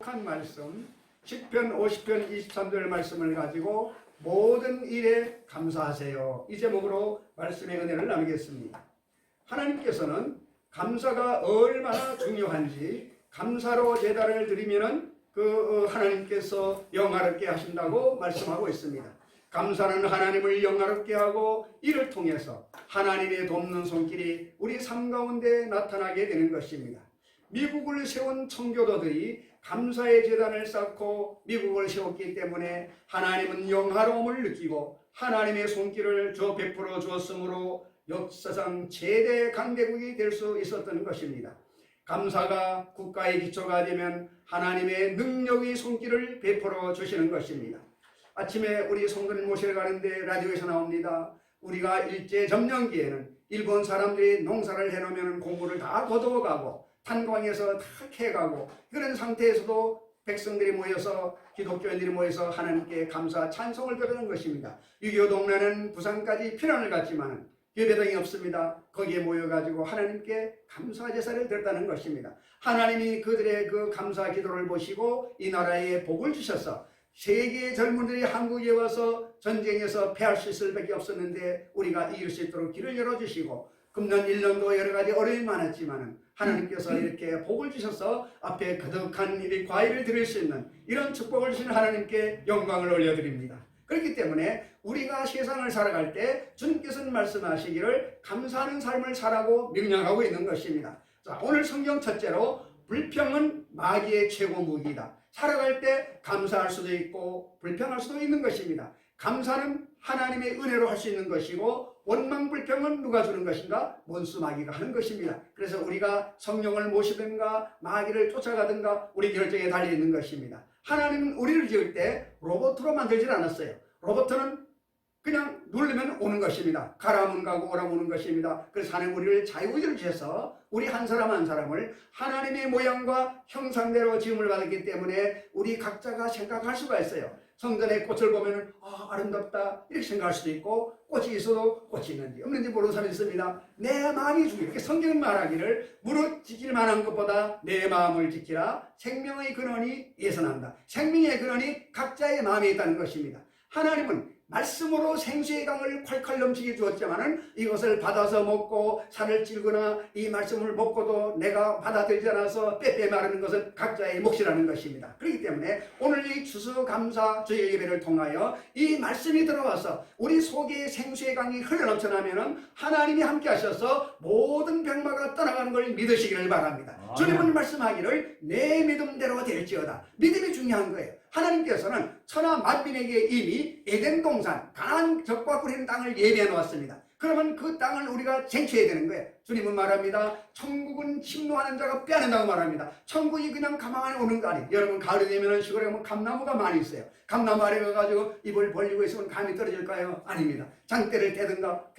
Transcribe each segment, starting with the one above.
거룩한 말씀 시편 50편 23절 말씀을 가지고 모든 일에 감사하세요. 이 제목으로 말씀의 은혜를 나누겠습니다. 하나님께서는 감사가 얼마나 중요한지 감사로 제단을 드리면은 하나님께서 영화롭게 하신다고 말씀하고 있습니다. 감사는 하나님을 영화롭게 하고 이를 통해서 하나님의 돕는 손길이 우리 삶 가운데 나타나게 되는 것입니다. 미국을 세운 청교도들이 감사의 제단을 쌓고 미국을 세웠기 때문에 하나님은 영화로움을 느끼고 하나님의 손길을 베풀어 주었으므로 역사상 최대 강대국이 될 수 있었던 것입니다. 감사가 국가의 기초가 되면 하나님의 능력의 손길을 베풀어 주시는 것입니다. 아침에 우리 성도님 모시러 가는데 라디오에서 나옵니다. 우리가 일제점령기에는 일본 사람들이 농사를 해놓으면 공부를 다 거두어가고 탄광에서 다 캐가고 그런 상태에서도 백성들이 모여서 기독교인들이 모여서 하나님께 감사 찬송을 드리는 것입니다. 6.25 동네는 부산까지 피난을 갔지만 예배당이 없습니다. 거기에 모여가지고 하나님께 감사 제사를 드렸다는 것입니다. 하나님이 그들의 그 감사 기도를 보시고 이 나라에 복을 주셔서 세계의 젊은들이 한국에 와서 전쟁에서 패할 수 있을 밖에 없었는데 우리가 이길 수 있도록 길을 열어주시고 금년 1년도 여러 가지 어려움이 많았지만 하나님께서 이렇게 복을 주셔서 앞에 거듭한 과일을 드릴 수 있는 이런 축복을 주신 하나님께 영광을 올려드립니다. 그렇기 때문에 우리가 세상을 살아갈 때 주님께서는 말씀하시기를 감사하는 삶을 살라고 명령하고 있는 것입니다. 자, 오늘 성경 첫째로 불평은 마귀의 최고 무기이다. 살아갈 때 감사할 수도 있고 불평할 수도 있는 것입니다. 감사는 하나님의 은혜로 할 수 있는 것이고 원망 불평은 누가 주는 것인가? 원수 마귀가 하는 것입니다. 그래서 우리가 성령을 모시든가 마귀를 쫓아가든가 우리 결정에 달려있는 것입니다. 하나님은 우리를 지을 때 로봇으로 만들질 않았어요. 로봇은 그냥 누르면 오는 것입니다. 가라면 가고 오라면 오는 것입니다. 그래서 하나님 우리를 자유의지를 주셔서 우리 한 사람 한 사람을 하나님의 모양과 형상대로 지음을 받았기 때문에 우리 각자가 생각할 수가 있어요. 성전에 꽃을 보면 아름답다 이렇게 생각할 수도 있고 꽃이 있어도 꽃이 있는지 없는지 모르는 사람이 있습니다. 내 마음이 중요해요. 이렇게 성경은 말하기를 무릇 지킬 만한 것보다 내 마음을 지키라. 생명의 근원이 이에서 난다. 생명의 근원이 각자의 마음에 있다는 것입니다. 하나님은 말씀으로 생수의 강을 콸콸 넘치게 주었지만은 이것을 받아서 먹고 살을 찌거나 이 말씀을 먹고도 내가 받아들이지 않아서 빼빼 마르는 것은 각자의 몫이라는 것입니다. 그렇기 때문에 오늘 이 추수감사 주일 예배를 통하여 이 말씀이 들어와서 우리 속에 생수의 강이 흘러넘쳐나면은 하나님이 함께 하셔서 모든 병마가 떠나가는 걸 믿으시기를 바랍니다. 주님은 말씀하기를 내 믿음대로 될지어다. 믿음이 중요한 거예요. 하나님께서는 천하 만민에게 이미 에덴 동산 가나안 적과 꿀 있는 땅을 예비해 놓았습니다. 그러면 그 땅을 우리가 쟁취해야 되는 거예요. 주님은 말합니다. 천국은 침노하는 자가 빼앗는다고 말합니다. 천국이 그냥 가만 안에 오는 거 아니에요. 여러분 가을이 되면 시골에 가면 감나무가 많이 있어요. 감나무 아래 가가지고 입을 벌리고 있으면 감이 떨어질까요? 아닙니다. 장대를 떼든가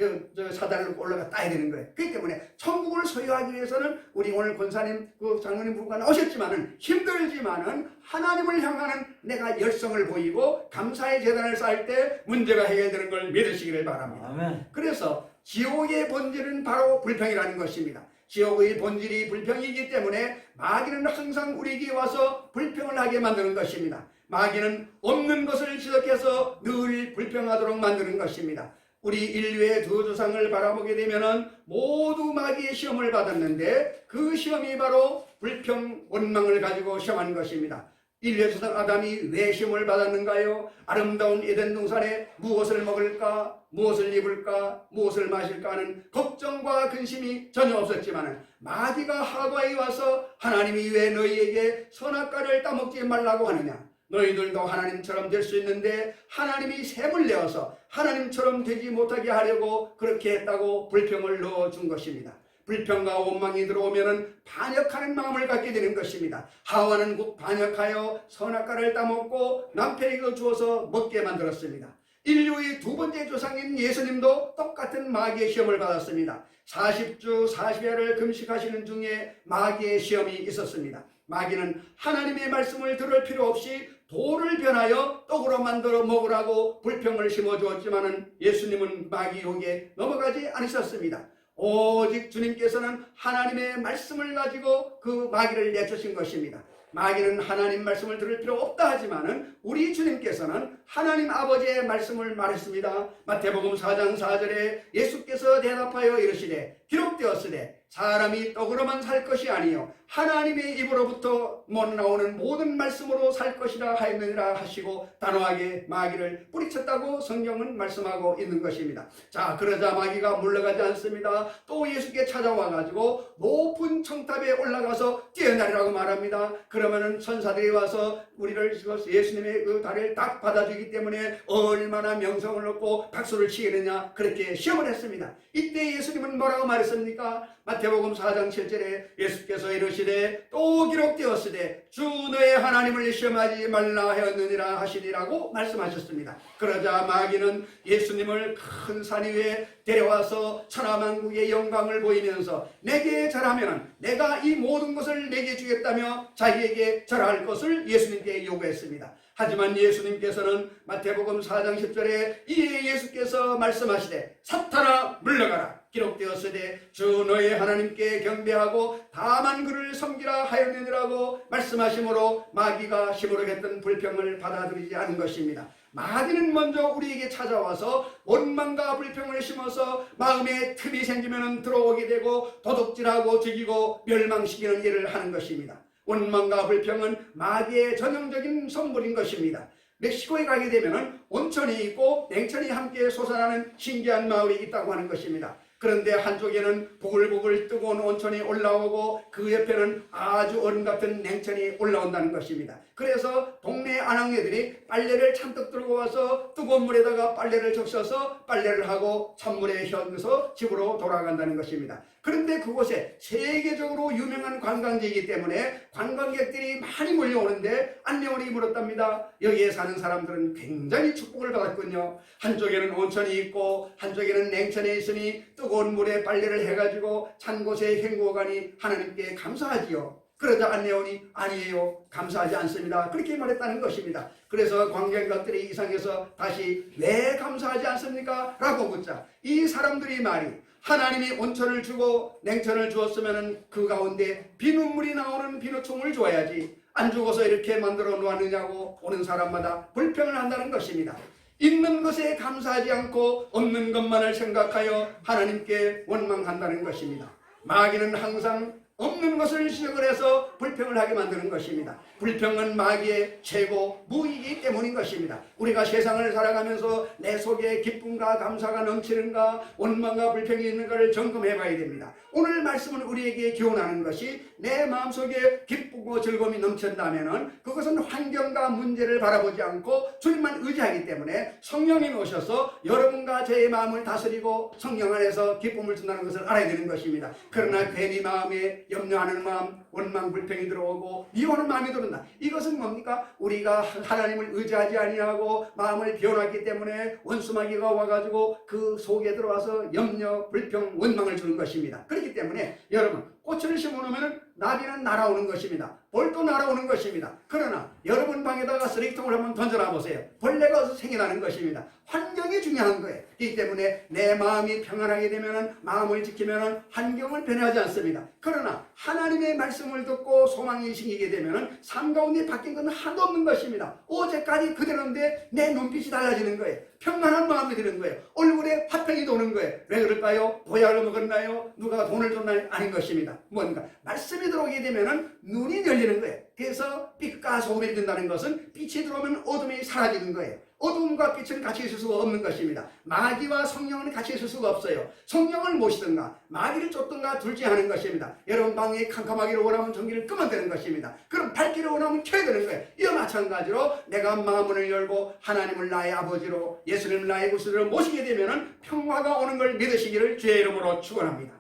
사다리로 올라가 따야 되는 거예요. 그렇기 때문에 천국을 소유하기 위해서는 우리 오늘 권사님 장로님 부부가 나오셨지만은 힘들지만은 하나님을 향하는 내가 열성을 보이고 감사의 제단을 쌓을 때 문제가 해결되는 걸 믿으시기를 바랍니다. 아멘. 그래서 지옥의 본질은 바로 불평이라는 것입니다. 지옥의 본질이 불평이기 때문에 마귀는 항상 우리에게 와서 불평을 하게 만드는 것입니다. 마귀는 없는 것을 지적해서 늘 불평하도록 만드는 것입니다. 우리 인류의 두 조상을 바라보게 되면 모두 마귀의 시험을 받았는데 그 시험이 바로 불평, 원망을 가지고 시험하는 것입니다. 인류의 조상 아담이 왜 시험을 받았는가요? 아름다운 에덴 동산에 무엇을 먹을까? 무엇을 입을까? 무엇을 마실까? 하는 걱정과 근심이 전혀 없었지만 마귀가 하와에 와서 하나님이 왜 너희에게 선악과를 따먹지 말라고 하느냐? 너희들도 하나님처럼 될 수 있는데 하나님이 셈을 내어서 하나님처럼 되지 못하게 하려고 그렇게 했다고 불평을 넣어준 것입니다. 불평과 원망이 들어오면 반역하는 마음을 갖게 되는 것입니다. 하와는 곧 반역하여 선악과를 따먹고 남편에게 주어서 먹게 만들었습니다. 인류의 두 번째 조상인 예수님도 똑같은 마귀의 시험을 받았습니다. 40주 40야를 금식하시는 중에 마귀의 시험이 있었습니다. 마귀는 하나님의 말씀을 들을 필요 없이 돌을 변하여 떡으로 만들어 먹으라고 불평을 심어주었지만 예수님은 마귀 유혹에 넘어가지 않으셨습니다. 오직 주님께서는 하나님의 말씀을 가지고 그 마귀를 내쫓으신 것입니다. 마귀는 하나님 말씀을 들을 필요 없다 하지만은 우리 주님께서는 하나님 아버지의 말씀을 말했습니다. 마태복음 4장 4절에 예수께서 대답하여 이르시되 기록되었으되 사람이 떡으로만 살 것이 아니요 하나님의 입으로부터 나오는 모든 말씀으로 살 것이라 하였느니라 하시고 단호하게 마귀를 뿌리쳤다고 성경은 말씀하고 있는 것입니다. 자, 그러자 마귀가 물러가지 않습니다. 또 예수께 찾아와 가지고 높은 청탑에 올라가서 뛰어내리라고 말합니다. 그러면은 천사들이 와서 우리를 예수님의 그 다리를 딱 받아주기 때문에 얼마나 명성을 얻고 박수를 치겠느냐, 그렇게 시험을 했습니다. 이때 예수님은 뭐라고 말했습니까? 마태복음 4장 7절에 예수께서 이르시되 또 기록되었으되 주 너의 하나님을 시험하지 말라 하였느니라 하시니라고 말씀하셨습니다. 그러자 마귀는 예수님을 큰 산 위에 데려와서 천하만국의 영광을 보이면서 내게 절하면 내가 이 모든 것을 내게 주겠다며 자기에게 절할 것을 예수님께 요구했습니다. 하지만 예수님께서는 마태복음 4장 10절에 이에 예수께서 말씀하시되 사탄아 물러가라, 기록되었으되 주 너의 하나님께 경배하고 다만 그를 섬기라 하였느니라고 말씀하심으로 마귀가 시무룩했던 불평을 받아들이지 않은 것입니다. 마귀는 먼저 우리에게 찾아와서 원망과 불평을 심어서 마음에 틈이 생기면 들어오게 되고 도둑질하고 죽이고 멸망시키는 일을 하는 것입니다. 원망과 불평은 마귀의 전형적인 선물인 것입니다. 멕시코에 가게 되면 온천이 있고 냉천이 함께 솟아나는 신기한 마을이 있다고 하는 것입니다. 그런데 한쪽에는 부글부글 뜨거운 온천이 올라오고 그 옆에는 아주 얼음 같은 냉천이 올라온다는 것입니다. 그래서 동네 아낙네들이 빨래를 잔뜩 들고 와서 뜨거운 물에다가 빨래를 적셔서 빨래를 하고 찬물에 혀서 집으로 돌아간다는 것입니다. 그런데 그곳에 세계적으로 유명한 관광지이기 때문에 관광객들이 많이 몰려오는데 안내원이 물었답니다. 여기에 사는 사람들은 굉장히 축복을 받았군요. 한쪽에는 온천이 있고 한쪽에는 냉천이 있으니 뜨거운 물에 빨래를 해가지고 찬 곳에 헹구어가니 하나님께 감사하지요. 그러자 안내원이 아니에요, 감사하지 않습니다, 그렇게 말했다는 것입니다. 그래서 관광객들이 이상해서 다시 왜 감사하지 않습니까? 라고 묻자 이 사람들이 말이 하나님이 온천을 주고 냉천을 주었으면 그 가운데 비눗물이 나오는 비눗총을 줘야지 안 죽어서 이렇게 만들어 놓았느냐고 오는 사람마다 불평을 한다는 것입니다. 있는 것에 감사하지 않고 없는 것만을 생각하여 하나님께 원망한다는 것입니다. 마귀는 항상 없는 것을 지적을 해서 불평을 하게 만드는 것입니다. 불평은 마귀의 최고 무기이기 때문인 것입니다. 우리가 세상을 살아가면서 내 속에 기쁨과 감사가 넘치는가 원망과 불평이 있는가를 점검해 봐야 됩니다. 오늘 말씀은 우리에게 기원하는 것이 내 마음속에 기쁘고 즐거움이 넘친다면 그것은 환경과 문제를 바라보지 않고 주님만 의지하기 때문에 성령이 오셔서 여러분과 저의 마음을 다스리고 성령 안에서 기쁨을 준다는 것을 알아야 되는 것입니다. 그러나 괜히 마음에 염려하는 마음, 원망 불평이 들어오고 미워하는 마음이 들어온다. 이것은 뭡니까? 우리가 하나님을 의지하지 아니하고 마음을 비워놨기 때문에 원수마귀가 와가지고 그 속에 들어와서 염려, 불평, 원망을 주는 것입니다. 그렇기 때문에 여러분 꽃을 심어놓으면 나비는 날아오는 것입니다. 벌도 날아오는 것입니다. 그러나 여러분 방에다가 쓰레기통을 한번 던져놔 보세요. 벌레가 어디서 생겨나는 것입니다. 환경이 중요한 거예요. 이 때문에 내 마음이 평안하게 되면 마음을 지키면 환경을 변하지 않습니다. 그러나 하나님의 말씀을 듣고 소망이 생기게 되면 삶 가운데 바뀐 건 하나도 없는 것입니다. 어제까지 그대로인데 내 눈빛이 달라지는 거예요. 평안한 마음이 드는 거예요. 얼굴에 화평이 도는 거예요. 왜 그럴까요? 보약을 먹었나요? 누가 돈을 줬나요? 아닌 것입니다. 뭔가 말씀이 들어오게 되면 눈이 열리는 거예요. 그래서 빛과 소금이 된다는 것은 빛이 들어오면 어둠이 사라지는 거예요. 어둠과 빛은 같이 있을 수가 없는 것입니다. 마귀와 성령은 같이 있을 수가 없어요. 성령을 모시든가 마귀를 쫓든가 둘 중에 하는 것입니다. 여러분 방에 캄캄하기를 원하면 전기를 끄면 되는 것입니다. 그럼 밝기를 원하면 켜야 되는 거예요. 이와 마찬가지로 내가 마음을 열고 하나님을 나의 아버지로 예수님을 나의 구주로 모시게 되면 평화가 오는 걸 믿으시기를 주의 이름으로 축원합니다.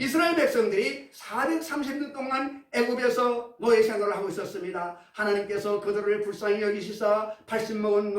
이스라엘 백성들이 430년 동안 애굽에서 노예 생활을 하고 있었습니다. 하나님께서 그들을 불쌍히 여기시사 80 먹은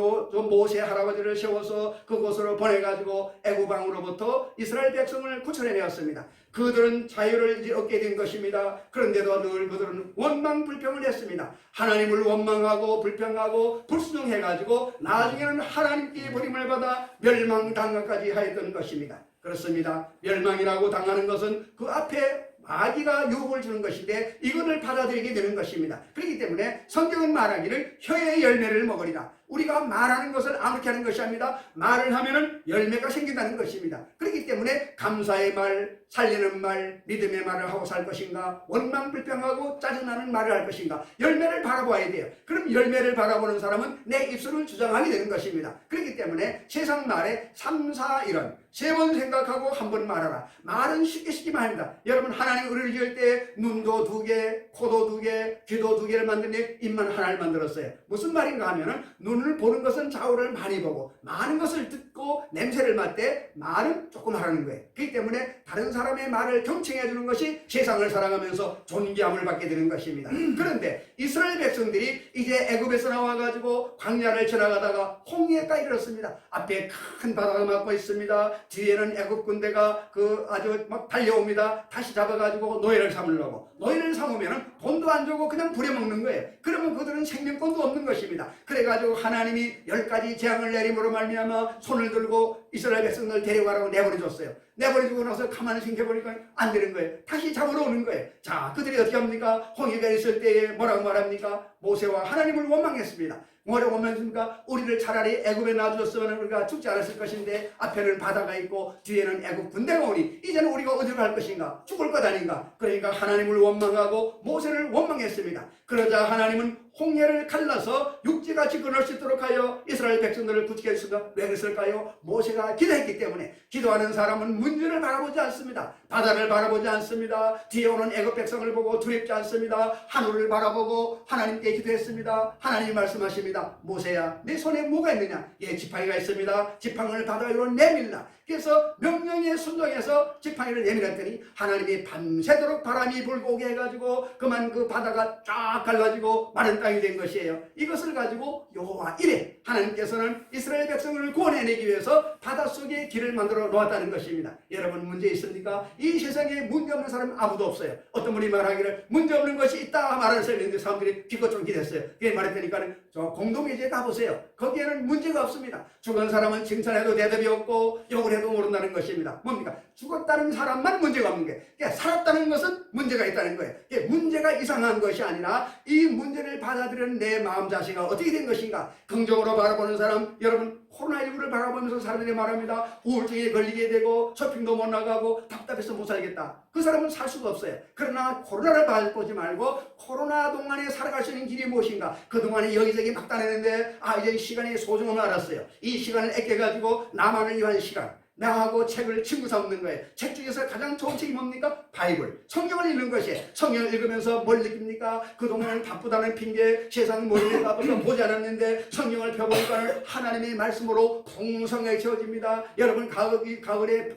모세 할아버지를 세워서 그곳으로 보내가지고 애굽 왕으로부터 이스라엘 백성을 구출해내었습니다. 그들은 자유를 이제 얻게 된 것입니다. 그런데도 늘 그들은 원망 불평을 했습니다. 하나님을 원망하고 불평하고 불순종해가지고 나중에는 하나님께 버림을 받아 멸망당하까지 하였던 것입니다. 그렇습니다. 멸망이라고 당하는 것은 그 앞에 마귀가 유혹을 주는 것인데 이것을 받아들이게 되는 것입니다. 그렇기 때문에 성경은 말하기를 혀의 열매를 먹으리라. 우리가 말하는 것을 아무렇게 하는 것이 아닙니다. 말을 하면은 열매가 생긴다는 것입니다. 그렇기 때문에 감사의 말, 살리는 말, 믿음의 말을 하고 살 것인가, 원망불평하고 짜증나는 말을 할 것인가, 열매를 바라봐야 돼요. 그럼 열매를 바라보는 사람은 내 입술을 주장하게 되는 것입니다. 그렇기 때문에 세상 말에 3, 4, 1은 3번 생각하고 한 번 말하라. 말은 쉽게 말합니다. 여러분, 하나님 우리를 지을 때 눈도 2개, 코도 2개, 귀도 2개를 만드니 입만 하나를 만들었어요. 무슨 말인가 하면은 눈을 보는 것은 좌우를 많이 보고 많은 것을 듣고 냄새를 맡되 말은 조금 하라는 거예요. 그렇기 때문에 다른 사람의 말을 경청해 주는 것이 세상을 사랑하면서 존귀함을 받게 되는 것입니다. 그런데 이스라엘 백성들이 이제 애굽에서 나와가지고 광야를 지나가다가 홍해가 이르렀습니다. 앞에 큰 바다가 막고 있습니다. 뒤에는 애굽 군대가 아주 막 달려옵니다. 다시 잡아가지고 노예를 삼으려고. 노예를 삼으면 돈도 안 주고 그냥 부려먹는 거예요. 그러면 그들은 생명권도 없는 것입니다. 그래가지고 하나님이 10가지 재앙을 내림으로 말미암아 손을 들고 이스라엘 백성들 데려가라고 내버려줬어요. 내버려주고 나서 가만히 생각해보니까 안 되는 거예요. 다시 잡으러 오는 거예요. 자, 그들이 어떻게 합니까? 홍해가 있을 때에 뭐라고 말합니까? 모세와 하나님을 원망했습니다. 뭐라고 원망했습니까? 우리를 차라리 애굽에 놔주었으면 우리가 죽지 않았을 것인데 앞에는 바다가 있고 뒤에는 애굽 군대가 오니 이제는 우리가 어디로 갈 것인가? 죽을 것 아닌가? 그러니까 하나님을 원망하고 모세를 원망했습니다. 그러자 하나님은 홍해를 갈라서 육지같이 건널 수 있도록 하여 이스라엘 백성들을 구치게 했습니다. 왜 그랬을까요? 모세가 기도했기 때문에. 기도하는 사람은 문제를 바라보지 않습니다. 바다를 바라보지 않습니다. 뒤에 오는 애굽 백성을 보고 두렵지 않습니다. 하늘을 바라보고 하나님께 기도했습니다. 하나님이 말씀하십니다. 모세야, 내 손에 뭐가 있느냐? 예, 지팡이가 있습니다. 지팡이를 바다 위로 내밀라. 그래서 명령에 순종해서 지팡이를 내밀었더니 하나님이 밤새도록 바람이 불고 오게 해가지고 그만 그 바다가 쫙 갈라지고 마른 땅이 된 것이에요. 이것을 가지고 여호와 이레, 하나님께서는 이스라엘 백성을 구원해내기 위해서 바닷속에 길을 만들어 놓았다는 것입니다. 여러분, 문제 있습니까? 이 세상에 문제 없는 사람은 아무도 없어요. 어떤 분이 말하기를 문제 없는 것이 있다 말하는 사람이 있는데 사람들이 기껏 좀 기댔어요. 그게 말했더니까 저 공동회의에 가보세요. 거기에는 문제가 없습니다. 죽은 사람은 칭찬해도 대답이 없고 욕을 해도 모른다는 것입니다. 뭡니까? 죽었다는 사람만 문제가 없는 거예요. 그러니까 살았다는 것은 문제가 있다는 거예요. 문제가 이상한 것이 아니라 이 문제를 받아들이는 내 마음 자세가 어떻게 된 것인가? 긍정으로 바라보는 사람, 여러분, 코로나19를 바라보면서 사람들이 말합니다. 우울증에 걸리게 되고 쇼핑도 못 나가고 답답해서 못 살겠다. 그 사람은 살 수가 없어요. 그러나 코로나를 바라보지 말고 코로나 동안에 살아갈 수 있는 길이 무엇인가? 그동안에 여기저기 막 다녔는데 이제 시간의 소중함을 알았어요. 이 시간을 아껴가지고 나만을 위한 시간, 나하고 책을 친구 삼는 거예요. 책 중에서 가장 좋은 책이 뭡니까? 바이블. 성경을 읽는 것이에요. 성경을 읽으면서 뭘 느낍니까? 그동안 바쁘다는 핑계, 세상 머리를 가봐서 보지 않았는데 성경을 펴보니까 하나님의 말씀으로 풍성하게 채워집니다. 여러분, 가을에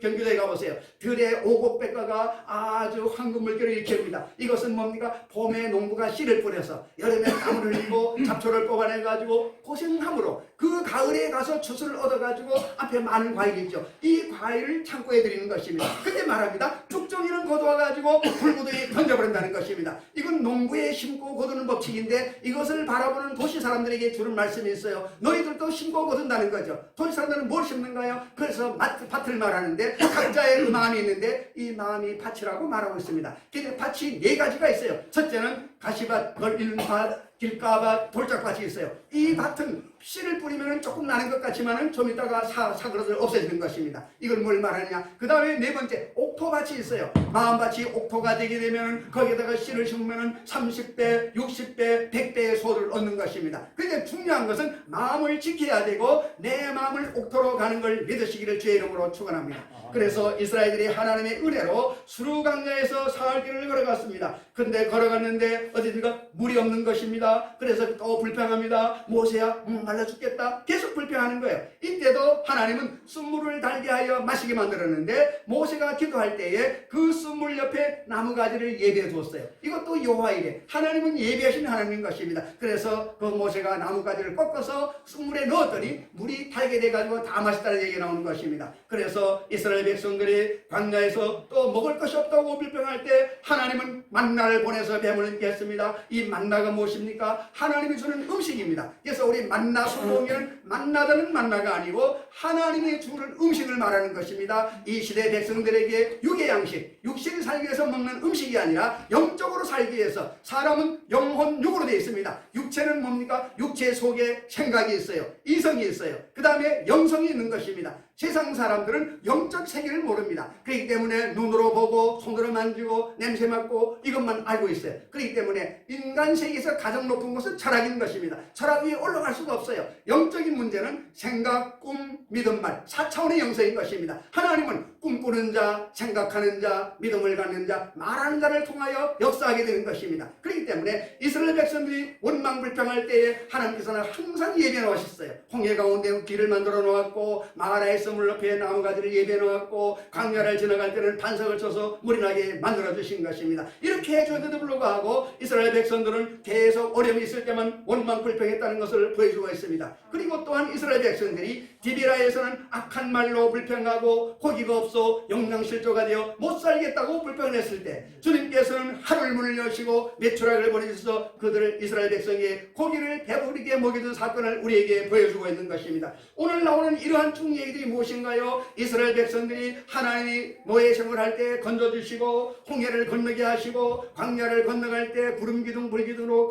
경기도에 가보세요. 들에 오곡백과가 아주 황금 물결을 일으킵니다. 이것은 뭡니까? 봄에 농부가 씨를 뿌려서 여름에 땀을 흘리고 잡초를 뽑아내가지고 고생함으로 그 가을에 가서 추수를 얻어가지고 앞에 많은 과일이 있죠. 이 과일을 창고에 드리는 것입니다. 근데 말합니다. 쭉정이는 거두어가지고 불구덩이에 던져버린다는 것입니다. 이건 농부에 심고 거두는 법칙인데 이것을 바라보는 도시 사람들에게 주는 말씀이 있어요. 너희들도 심고 거둔다는 거죠. 도시 사람들은 뭘 심는가요? 그래서 밭을 말하는데 각자의 마음이 있는데 이 마음이 밭이라고 말하고 있습니다. 근데 밭이 4가지가 있어요. 첫째는 가시밭, 걸리는밭, 길가밭, 돌짝밭이 있어요. 이 밭은 씨를 뿌리면 조금 나는 것 같지만은 좀 있다가 사그러져 없어지는 것입니다. 이걸 뭘 말하냐? 그 다음에 4번째, 옥토밭이 있어요. 마음밭이 옥토가 되게 되면 거기에다가 씨를 심으면 30배, 60배, 100배의 소를 얻는 것입니다. 그런데 중요한 것은 마음을 지켜야 되고 내 마음을 옥토로 가는 걸 믿으시기를 주의 이름으로 축원합니다. 그래서 이스라엘들이 하나님의 은혜로 수르강야에서 사흘 길을 걸어갔습니다. 근데 걸어갔는데 어디든가 물이 없는 것입니다. 그래서 또 불평합니다. 모세야, 말라 죽겠다. 계속 불평하는 거예요. 이때도 하나님은 숯물을 달게 하여 마시게 만들었는데 모세가 기도할 때에 그 숯물 옆에 나무가지를 예배해 두었어요. 이것도 여호와 이레, 하나님은 예배하신 하나님인 것입니다. 그래서 그래서 그 모세가 나뭇가지를 꺾어서 쑥물에 넣었더니 물이 달게 돼가지고 다 맛있다는 얘기가 나오는 것입니다. 그래서 이스라엘 백성들이 광야에서 또 먹을 것이 없다고 불평할 때 하나님은 만나를 보내서 뱀을 했습니다. 이 만나가 무엇입니까? 하나님이 주는 음식입니다. 그래서 우리 만나 성공에는 만나다는 만나가 아니고 하나님이 주는 음식을 말하는 것입니다. 이 시대 백성들에게 육의 양식, 육신을 살기 위해서 먹는 음식이 아니라 영적으로 살기 위해서 사람은 영혼 육으로 되어 있습니다. 육체는 뭡니까? 육체 속에 생각이 있어요. 이성이 있어요. 그 다음에 영성이 있는 것입니다. 세상 사람들은 영적 세계를 모릅니다. 그렇기 때문에 눈으로 보고 손으로 만지고 냄새 맡고 이것만 알고 있어요. 그렇기 때문에 인간 세계에서 가장 높은 것은 철학인 것입니다. 철학 위에 올라갈 수가 없어요. 영적인 문제는 생각, 꿈, 믿음, 말 4차원의 영성인 것입니다. 하나님은 꿈꾸는 자, 생각하는 자, 믿음을 갖는 자, 말하는 자를 통하여 역사하게 되는 것입니다. 그렇기 때문에 이스라엘 백성들이 원망불평할 때에 하나님께서는 항상 예비해 놓으셨어요. 홍해 가운데 길을 만들어 놓았고 마라에서 물 옆에 나무가지를 예비해 놓았고 광야를 지나갈 때는 반석을 쳐서 물이 나게 만들어 주신 것입니다. 이렇게 해줘도 불구하고 이스라엘 백성들은 계속 어려움이 있을 때만 원망불평했다는 것을 보여주고 있습니다. 그리고 또한 이스라엘 백성들이 디비라에서는 악한 말로 불평하고 고기가 없어 영양실조가 되어 못 살겠다고 불평을 했을 때 주님께서는 하늘 문을 여시고 메추라기를 보내주셔서 그들을 이스라엘 백성에게 고기를 배부르게 먹여준 사건을 우리에게 보여주고 있는 것입니다. 오늘 나오는 이러한 중 얘기들이 무엇인가요? 이스라엘 백성들이 하나님이 노예 생활할 때 건져주시고 홍해를 건너게 하시고 광야를 건너갈 때 구름기둥 불기둥으로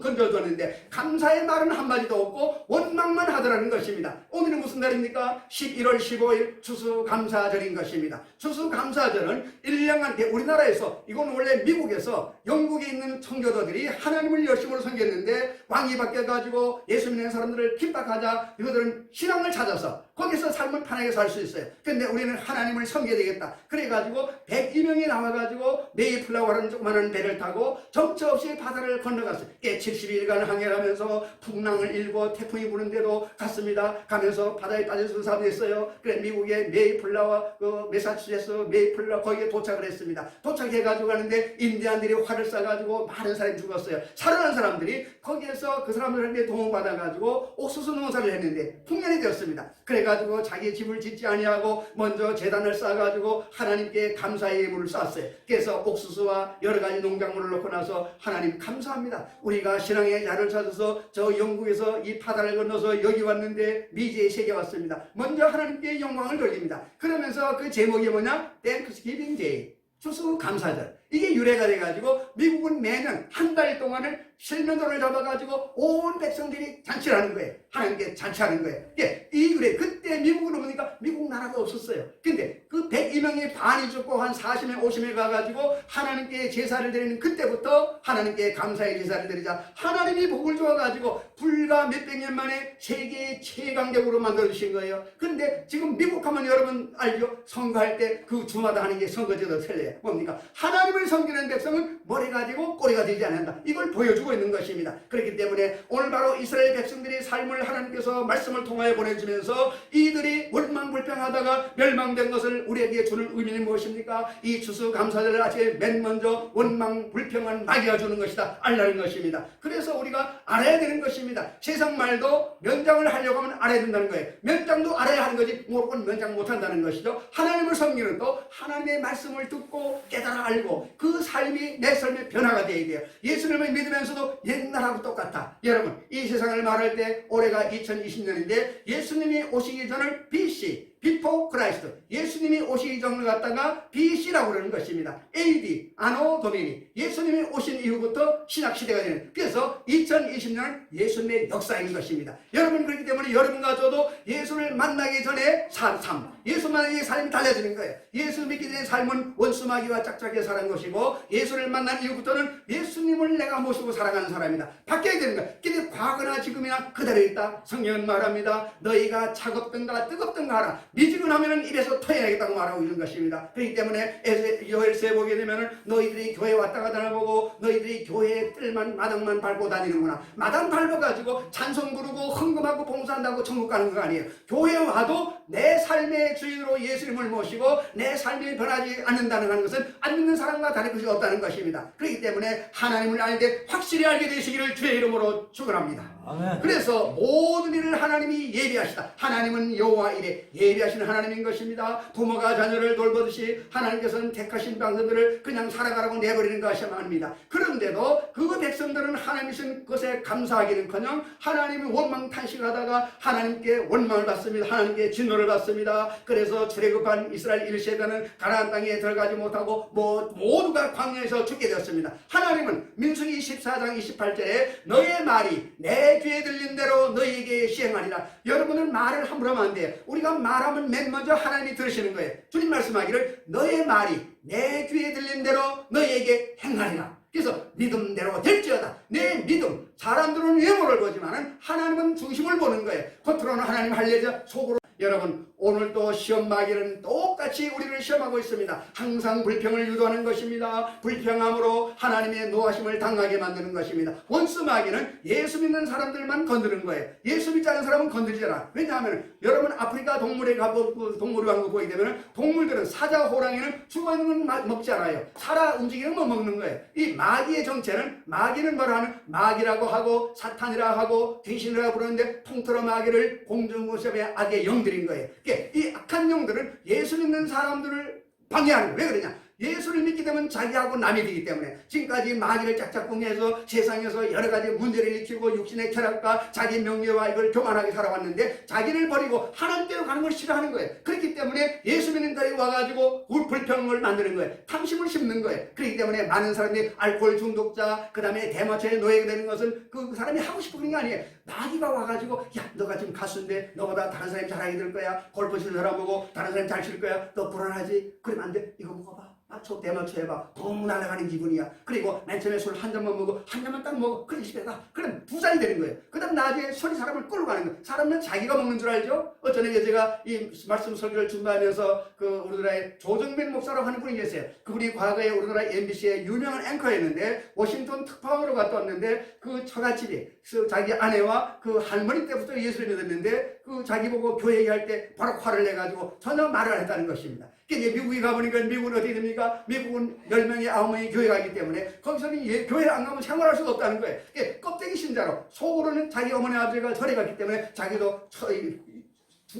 건져줬는데 감사의 말은 한마디도 없고 원망만 하더라는 것입니다. 오늘은 무슨 날입니까? 11월 15일 추수감사절인 것입니다. 추수감사절은 1년간 우리나라에서 이건 원래 미국에서 영국에 있는 청교도들이 하나님을 열심으로 섬겼는데 왕이 바뀌어가지고 예수 믿는 사람들을 핍박하자 이거들은 신앙을 찾아서 거기서 삶을 편하게 살 수 있어요. 근데 우리는 하나님을 섬겨야 되겠다. 그래가지고 102명이 나와가지고 메이플라워라는 조그마한 배를 타고 정처 없이 바다를 건너갔어요. 70일간 항해를 하면서 풍랑을 일고 태풍이 부는데도 갔습니다. 가면서 바다에 빠져서 사람이 있어요. 그래 미국의 메이플라워 그 매사추세츠 메이플라워 거기에 도착을 했습니다. 도착해가지고 가는데 인디안들이 활을 쏴가지고 많은 사람이 죽었어요. 살아난 사람들이 거기에서 그 사람들한테 도움받아가지고 옥수수 농사를 했는데 풍년이 되었습니다. 그래가지고 자기 집을 짓지 아니하고 먼저 제단을 쌓아가지고 하나님께 감사의 예물을 쐈어요. 그래서 옥수수와 여러 가지 농작물을 넣고 나서 하나님 감사합니다. 우리가 신앙의 자를 찾아서 저 영국에서 이 바다를 건너서 여기 왔는데 미지의 세계 왔습니다. 먼저 하나님께 영광을 돌립니다. 그러면서 그 제목이 뭐냐? Thanksgiving Day. 추수감사절. 이게 유래가 돼가지고 미국은 매년 한 달 동안을 실명도를 잡아가지고 온 백성들이 잔치를 하는 거예요. 하나님께 잔치하는 거예요. 예, 이 유래. 그때 미국으로 보니까 미국 나라가 없었어요. 근데 그 102명이 반이 죽고 한 40명 50명 가가지고 하나님께 제사를 드리는 그때부터 하나님께 감사의 제사를 드리자 하나님이 복을 주어가지고 불과 몇백 년 만에 세계의 최강국으로 만들어주신 거예요. 근데 지금 미국 하면 여러분 알죠? 선거할 때 그 주마다 하는 게 선거제도 틀려요. 뭡니까? 하나님을 섬기는 백성은 머리 가지고 꼬리가 되지 않는다. 이걸 보여주고 있는 것입니다. 그렇기 때문에 오늘 바로 이스라엘 백성들의 삶을 하나님께서 말씀을 통하여 보내주면서 이들이 원망불평하다가 멸망된 것을 우리에게 주는 의미는 무엇입니까? 이 추수감사절을 아침에 맨 먼저 원망불평한 마귀가 주는 것이다 알라는 것입니다. 그래서 우리가 알아야 되는 것입니다. 세상 말도 면장을 하려고 하면 알아야 된다는 거예요. 면장도 알아야 하는 거지 무조건 면장 못한다는 것이죠. 하나님을 섬기는 또 하나님의 말씀을 듣고 깨달아 알고 그 삶이 내 삶의 변화가 되어야 돼요. 예수님을 믿으면서도 옛날하고 똑같아. 여러분 이 세상을 말할 때 올해가 2020년인데 예수님이 오시기 전을 BC Before Christ 예수님이 오시기 전을 갖다가 BC라고 그러는 것입니다. AD 아노 도미니 예수님이 오신 이후부터 신약시대가 되는 그래서 2020년은 예수님의 역사인 것입니다. 여러분 그렇기 때문에 여러분과 저도 예수를 만나기 전에 삶 예수 만나기 삶이 달라지는 거예요. 예수 믿기 전에 삶은 원수마귀와 짝짝이 살아가는 것이고 예수를 만난 이후부터는 예수님을 내가 모시고 살아가는 사람이다. 바뀌어야 되는 거예요. 근데 과거나 지금이나 그대로 있다. 성경은 말합니다. 너희가 차갑든가 뜨겁든가 하라. 미지근하면 입에서 토해내겠다고 말하고 있는 것입니다. 그렇기 때문에 요엘서에 보게 되면 너희들이 교회 왔다 갔다 보고 너희들이 교회의 뜰만 마당만 밟고 다니는구나. 마당 밟아가지고 찬송 부르고 헌금하고 봉사한다고 천국 가는 거 아니에요. 교회 와도 내 삶의 주인으로 예수님을 모시고 내 삶이 변하지 않는다는 것은 안 믿는 사람과 다를 것이 없다는 것입니다. 그렇기 때문에 하나님을 알되 확실히 알게 되시기를 주의 이름으로 축원합니다. 아멘. 그래서 모든 일을 하나님이 예비하시다. 하나님은 여호와 이래 예비하시는 하나님인 것입니다. 부모가 자녀를 돌보듯이 하나님께서는 택하신 백성들을 그냥 살아가라고 내버리는 것이 아닙니다. 그런데도 그 백성들은 하나님이신 것에 감사하기는커녕 하나님이 원망탄식하다가 하나님께 원망을 받습니다. 하나님께 진노를 받습니다. 그래서 출애굽한 이스라엘 1세대는 가나안 땅에 들어가지 못하고 모두가 광야에서 죽게 되었습니다. 하나님은 민수기 14장 28절에 너의 말이 내 귀에 들린 대로 너희에게 시행하리라. 여러분은 말을 함부로 하면 안 돼요. 우리가 말하면 맨 먼저 하나님이 들으시는 거예요. 주님 말씀하기를 너의 말이 내 귀에 들린 대로 너희에게 행하리라. 그래서 믿음대로 될지어다. 내 믿음. 사람들은 외모를 보지만 하나님은 중심을 보는 거예요. 겉으로는 하나님 할례자, 속으로. 여러분, 오늘도 시험 마귀는 똑같이 우리를 시험하고 있습니다. 항상 불평을 유도하는 것입니다. 불평함으로 하나님의 노하심을 당하게 만드는 것입니다. 원수 마귀는 예수 믿는 사람들만 건드는 거예요. 예수 믿지 않은 사람은 건드리지 않아. 왜냐하면 여러분 아프리카 동물에 가보고 동물의 왕국 보게 되면 동물들은 사자, 호랑이는 죽어있는 건 먹지 않아요. 살아 움직이는 건 먹는 거예요. 이 마귀의 정체는 마귀는 뭐라 하면 마귀라고 하고 사탄이라고 하고 귀신이라고 부르는데 통틀어 마귀를 공중고섭의 악의 영들인 거예요. 이 악한 영들은 예수 믿는 사람들을 방해하는 거예요. 왜 그러냐? 예수를 믿게 되면 자기하고 남이 되기 때문에 지금까지 마귀를 짝짝꿍해서 세상에서 여러 가지 문제를 일으키고 육신의 쾌락과 자기 명예와 이걸 교만하게 살아왔는데 자기를 버리고 하나님께로 가는 걸 싫어하는 거예요. 그렇기 때문에 예수 믿는 자리 와가지고 불평을 만드는 거예요. 탐심을 심는 거예요. 그렇기 때문에 많은 사람들이 알코올 중독자 그 다음에 대마초에 노예가 되는 것은 그 사람이 하고 싶은 게 아니에요. 마귀가 와가지고 야 너가 지금 가수인데 너보다 다른 사람이 잘하게 될 거야. 골프 치는 사람 보고 다른 사람이 잘 칠 거야. 너 불안하지? 그러면 안 돼. 이거 먹어봐. 대마초 해봐. 동 날아가는 기분이야. 그리고 맨 처음에 술 한 잔만 먹어. 한 잔만 딱 먹어. 그래 집에 가. 그럼 부산이 되는 거예요. 그 다음 나중에 술이 사람을 끌고 가는 거예요. 사람은 자기가 먹는 줄 알죠? 어쩌면 제가 이 말씀 설교를 준비하면서 그 우리나라의 조정빈 목사라고 하는 분이 계세요. 그분이 과거에 우리나라 MBC의 유명한 앵커였는데 워싱턴 특파원으로 갔다 왔는데 그 처갓집이 자기 아내와 그 할머니 때부터 예수를 믿었는데 그 자기 보고 교회 얘기할 때 바로 화를 내가지고 전혀 말을 안 했다는 것입니다. 이제 미국에 가보니까 미국은 어떻게 됩니까? 미국은 10명이 9명이 교회 가기 때문에 거기서는 교회 안 가면 생활할 수가 없다는 거예요. 껍데기 신자로 속으로는 자기 어머니 아버지가 절에 갔기 때문에 자기도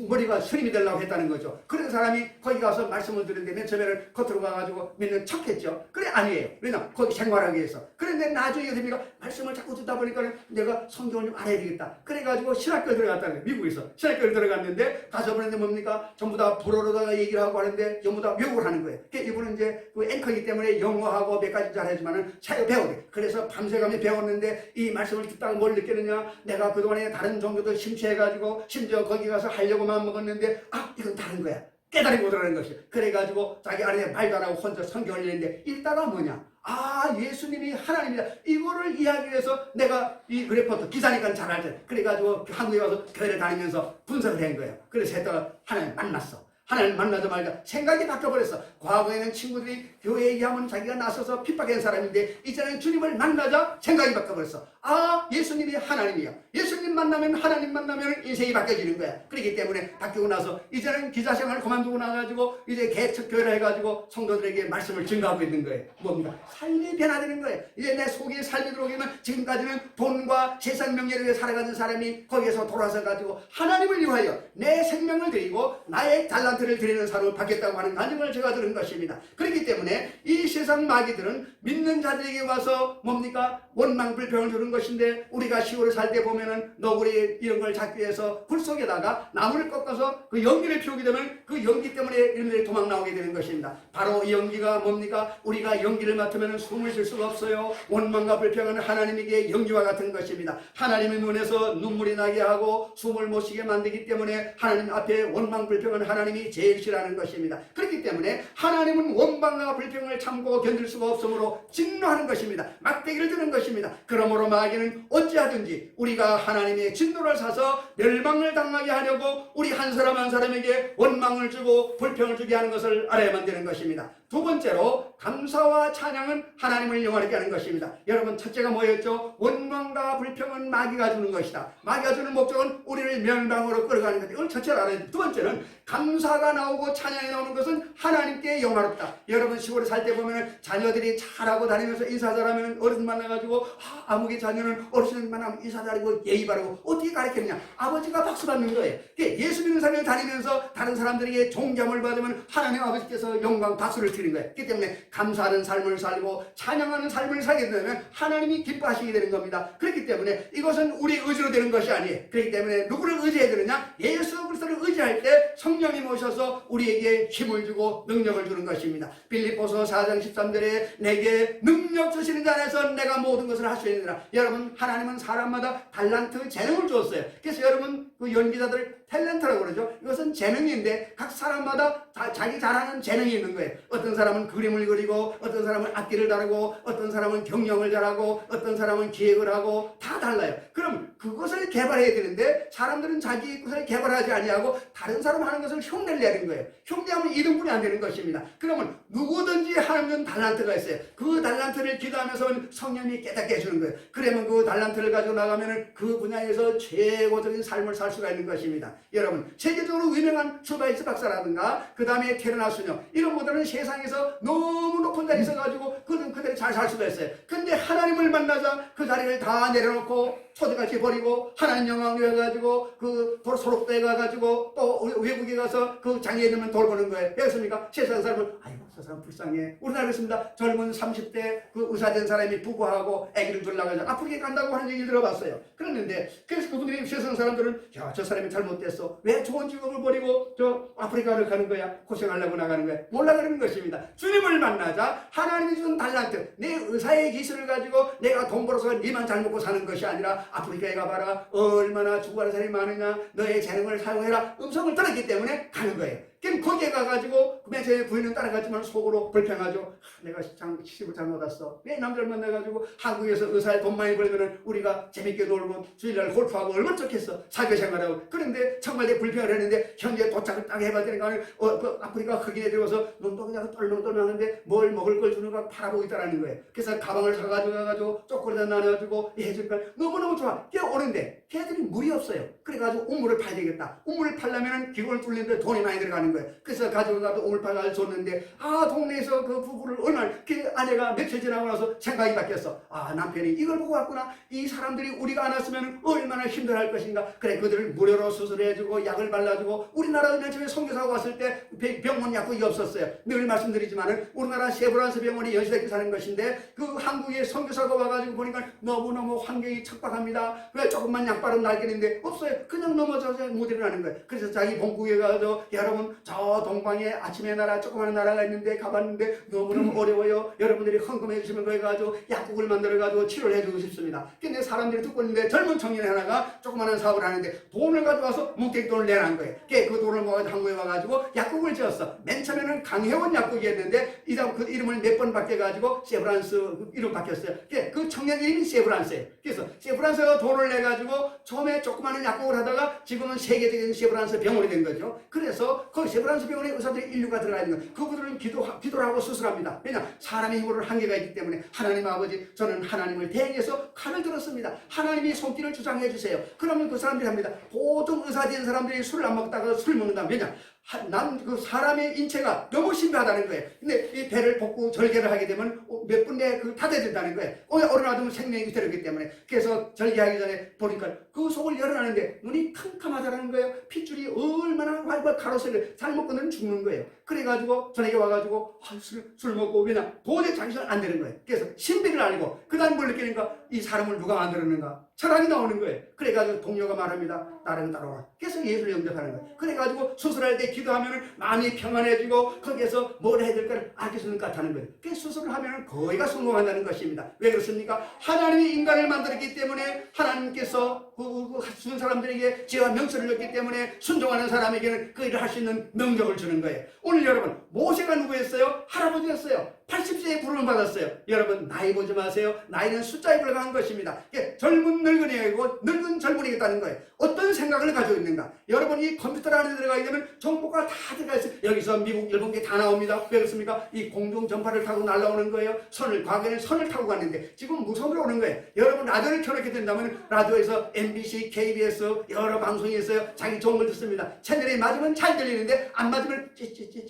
머리가 스님이 되려고 했다는 거죠. 그런 사람이 거기 가서 말씀을 듣는데 맨 처음에는 겉으로 가가지고 믿는 척했죠. 그래 아니에요. 왜냐 거기 생활하기 위해서. 그런데 나중에 됩니까? 말씀을 자꾸 듣다 보니까 내가 성경을 좀 알아야 되겠다. 그래가지고 신학교에 들어갔다는 거예요. 미국에서 신학교에 들어갔는데 가서 보는데 뭡니까? 전부 다 불어로다가 얘기를 하고 하는데 전부 다 외국을 하는 거예요. 이분은 이제 그 앵커이기 때문에 영어하고 몇 가지 잘하지만은 잘 배우게. 그래서 밤새가며 배웠는데 이 말씀을 듣다가 뭘 느끼느냐? 내가 그동안에 다른 종교도 심취해가지고 심지어 거기 가서 하려고 만 먹었는데 이건 다른 거야. 깨달음이 오더라는 것이. 그래가지고 자기 아내 말도 안 하고 혼자 성경을 읽는데 읽다가 뭐냐? 예수님이 하나님이다. 이거를 이해하기 위해서 내가 이 레포트 기사니까 잘 알잖아. 그래가지고 한국에 와서 교회를 다니면서 분석을 한 거예요. 그래서 했다가 하나님 만났어. 하나님 만나자마자 생각이 바뀌어버렸어. 과거에는 친구들이 교회에 얘기하면 자기가 나서서 핍박한 사람인데 이제는 주님을 만나자 생각이 바뀌어버렸어. 예수님이 하나님이야. 예수님 만나면 하나님 만나면 인생이 바뀌어지는 거야. 그렇기 때문에 바뀌고 나서 이제는 기자생활을 그만두고 나가지고 이제 개척교회를 해가지고 성도들에게 말씀을 증거하고 있는 거예요. 뭡니까? 삶이 변화되는 거예요. 이제 내 속에 삶이 들어오면 지금까지는 돈과 세상 명예를 위해 살아가는 사람이 거기에서 돌아서 가지고 하나님을 위하여 내 생명을 드리고 나의 달란트를 드리는 사람을 받겠다고 하는 간증을 제가 들은 것입니다. 그렇기 때문에 이 세상 마귀들은 믿는 자들에게 와서 뭡니까? 원망 불평을 주는 것인데 우리가 시골에 살 때 보면은 너구리 이런 걸 잡기 위해서 불 속에다가 나무를 꺾어서 그 연기를 피우게 되면 그 연기 때문에 이들이 도망 나오게 되는 것입니다. 바로 이 연기가 뭡니까? 우리가 연기를 맡으면 숨을 쉴 수가 없어요. 원망과 불평은 하나님에게 연기와 같은 것입니다. 하나님의 눈에서 눈물이 나게 하고 숨을 못 쉬게 만들기 때문에 하나님 앞에 원망 불평은 하나님이 제일 싫어하는 것입니다. 그렇기 때문에 하나님은 원망과 불평을 참고 견딜 수가 없으므로 진노하는 것입니다. 막대기를 드는 것입니다. 그러므로 마귀는 어찌하든지 우리가 하나님의 진노를 사서 멸망을 당하게 하려고 우리 한 사람 한 사람에게 원망을 주고 불평을 주게 하는 것을 알아야만 되는 것입니다. 두 번째로 감사와 찬양은 하나님을 영화롭게 하는 것입니다. 여러분, 첫째가 뭐였죠? 원망과 불평은 마귀가 주는 것이다. 마귀가 주는 목적은 우리를 멸망으로 끌어가는 것이다. 이걸 첫째로 알아야 돼요. 두 번째는 감사가 나오고 찬양이 나오는 것은 하나님께 영화롭다. 여러분, 시골에 살 때 보면 자녀들이 잘하고 다니면서 인사 잘하면 어르신 만나가지고 아무개 자녀는 어르신 만나면 인사 잘하고 예의 바르고 어떻게 가르쳤느냐? 아버지가 박수 받는 거예요. 예수 믿는 사람이 다니면서 다른 사람들에게 존경을 받으면 하나님 아버지께서 영광 박수를 드리는 거예요. 그렇기 때문에 감사하는 삶을 살고 찬양하는 삶을 살게 되면 하나님이 기뻐하시게 되는 겁니다. 그렇기 때문에 이것은 우리 의지로 되는 것이 아니에요. 그렇기 때문에 누구를 의지해야 되느냐? 예수 그리스도를 의지할 때 성령님 오셔서 우리에게 힘을 주고 능력을 주는 것입니다. 빌립보서 4장 13절에 내게 능력 주시는 자 안에서 내가 모든 것을 할 수 있느니라. 여러분, 하나님은 사람마다 달란트, 재능을 주었어요. 그래서 여러분, 그 연기자들 탤런트라고 그러죠. 이것은 재능인데 각 사람마다 자기 잘하는 재능이 있는 거예요. 어떤 사람은 그림을 그리고 어떤 사람은 악기를 다루고 어떤 사람은 경영을 잘하고 어떤 사람은 기획을 하고 다 달라요. 그럼 그것을 개발해야 되는데 사람들은 자기 것을 개발하지 아니하고 다른 사람 하는 것을 흉내를 내는 거예요. 흉내하면 이등분이 안 되는 것입니다. 그러면 누구든지 하는 달란트가 있어요. 그 달란트를 기도하면서 성령이 깨닫게 해주는 거예요. 그러면 그 달란트를 가지고 나가면 그 분야에서 최고적인 삶을 살 수가 있는 것입니다. 여러분, 세계적으로 유명한 슈바이츠 박사라든가 그 다음에 테르나 수녀 이런 분들은 세상에서 너무 높은 자리에 있어가지고 그들이 잘 살 수가 있어요. 근데 하나님을 만나자 그 자리를 다 내려놓고 초대같이 버리고 하나님 영광을 해가지고 그 소록도에 가가지고 또 외국에 가서 그 장애 있는 돌보는 거예요. 그렇습니까? 세상 사람은 아이고 저 사람 불쌍해. 우리나라 그렇습니다. 젊은 30대 그 의사된 사람이 부부하고 아기를 둘러가지고 아프리카 간다고 하는 얘기를 들어봤어요. 그랬는데 그래서 그분들이 세상 사람들은 야, 저 사람이 잘못됐어. 왜 좋은 직업을 버리고 저 아프리카를 가는 거야? 고생하려고 나가는 거야? 몰라 그러는 것입니다. 주님을 만나자 하나님이 준 달란트, 내 의사의 기술을 가지고 내가 돈 벌어서 니만 잘 먹고 사는 것이 아니라 아프리카에 가봐라. 얼마나 죽어가는 사람이 많으냐. 너의 재능을 사용해라. 음성을 들었기 때문에 가는 거예요. 그럼 거기에 가가지고 맨 처음에 부인은 따라갔지만 속으로 불평하죠. 내가 시집을 잘못 왔어. 왜 남자를 만나가지고 한국에서 의사에 돈 많이 벌면 우리가 재밌게 놀고 주일날 골프하고 얼마나 좋겠어. 사교 생활하고. 그런데 정말 내 불평을 했는데 현재 도착을 딱 해봐야 되니까 그 아프리카 흑인에 들어서 눈도 그냥 떨렁떨렁하는데 뭘 먹을 걸 주는가 팔아보고 있다라는 거예요. 그래서 가방을 사가지고 쪼꼬리다 나눠가지고 해줄까 너무너무 좋아. 걔 오는데 걔들이 물이 없어요. 그래가지고 우물을 파야 되겠다. 우물을 팔려면 기본을 뚫는데 돈이 많이 들어가는 거예요. 그래서 가져가도 우물 파가 줬는데 동네에서 그 부부를 얼마나 그 아내가 며칠 지나고 나서 생각이 바뀌었어. 남편이 이걸 보고 왔구나. 이 사람들이 우리가 안 왔으면 얼마나 힘들어할 것인가. 그래 그들을 무료로 수술해주고 약을 발라주고 우리나라도 맨 처음에 선교사가 왔을 때 병원 약국이 없었어요. 늘 말씀드리지만은 우리나라 세브란스 병원이 연시대교 사는 것인데 그 한국에 선교사가 와가지고 보니까 너무너무 환경이 척박합니다. 왜 조금만 약 바르면 날겠는데 없어요. 그냥 넘어져서 못 일어나는 거예요. 그래서 자기 본국에 가서 여러분 저 동방에 아침에 나라 조그마한 나라가 있는데 가봤는데 너무너무 어려워요. 여러분들이 헌금해 주시면 거기 가지고 약국을 만들어 가지고 치료를 해주고 싶습니다. 근데 사람들이 듣고 있는데 젊은 청년 하나가 조그마한 사업을 하는데 돈을 가져와서 묵게 돈을 내라는 거예요. 그 돈을 모아서 한국에 와가지고 약국을 지었어. 맨 처음에는 강혜원 약국이었는데 그 이름을 몇 번 바뀌어가지고 세브란스 이름 바뀌었어요. 그 청년 이름이 세브란스예요. 그래서 세브란스가 돈을 내가지고 처음에 조그마한 약국을 하다가 지금은 세계적인 세브란스 병원이 된 거죠. 그래서 그 세브란스 병원에 의사들이 인류가 들어가 있는 거예요. 그분들은 기도를 하고 수술합니다. 왜냐? 사람의 힘으로는 한계가 있기 때문에 하나님 아버지 저는 하나님을 대행해서 칼을 들었습니다. 하나님이 손길을 주장해 주세요. 그러면 그 사람들이 합니다. 보통 의사 된 사람들이 술을 안 먹다가 술 먹는다. 왜냐? 그 사람의 인체가 너무 신비하다는 거예요. 근데 이 배를 볶고 절개를 하게 되면 몇 분 내에 타대된다는 거예요. 얼어놔두면 생명이 들었기 때문에. 그래서 절개하기 전에 보니까 그 속을 열어놨는데 눈이 캄캄하다는 거예요. 핏줄이 얼마나 가로세를 잘못 끊으면 죽는 거예요. 그래가지고 저녁에 와가지고 술 먹고 그냥 도저히 정신을 안 되는 거예요. 그래서 신비를 알고 그 다음 뭘 느끼는가? 이 사람을 누가 만들었는가? 철학이 나오는 거예요. 그래가지고 동료가 말합니다. 나를 따라와. 그래서 예수를 영접하는 거예요. 그래가지고 수술할 때 기도하면 마음이 평안해지고 거기에서 뭘 해야 될까를 알게 되는 것 같다는 거예요. 그래서 수술을 하면 거의가 성공한다는 것입니다. 왜 그렇습니까? 하나님이 인간을 만들었기 때문에 하나님께서 죽은 사람들에게 죄와 명철을 줬기 때문에 순종하는 사람에게는 그 일을 할 수 있는 능력을 주는 거예요. 오늘 여러분 모세가 누구였어요? 할아버지였어요. 80세에 부름을 받았어요. 여러분 나이 보지 마세요. 나이는 숫자에 불과한 것입니다. 젊은 늙은이고 늙은 젊은이겠다는 거예요. 어떤 생각을 가지고 있는가? 여러분 이 컴퓨터 안에 들어가게 되면 정보가 다 들어가 있어요. 여기서 미국, 일본 게 다 나옵니다. 왜 그렇습니까? 이 공중 전파를 타고 날아오는 거예요. 과거에는 선을 타고 갔는데 지금 무선으로 오는 거예요. 여러분 라디오를 켜놓게 된다면 라디오에서 MBC, KBS 여러 방송이 있어요. 자기 좋은 걸 듣습니다. 채널이 맞으면 잘 들리는데 안 맞으면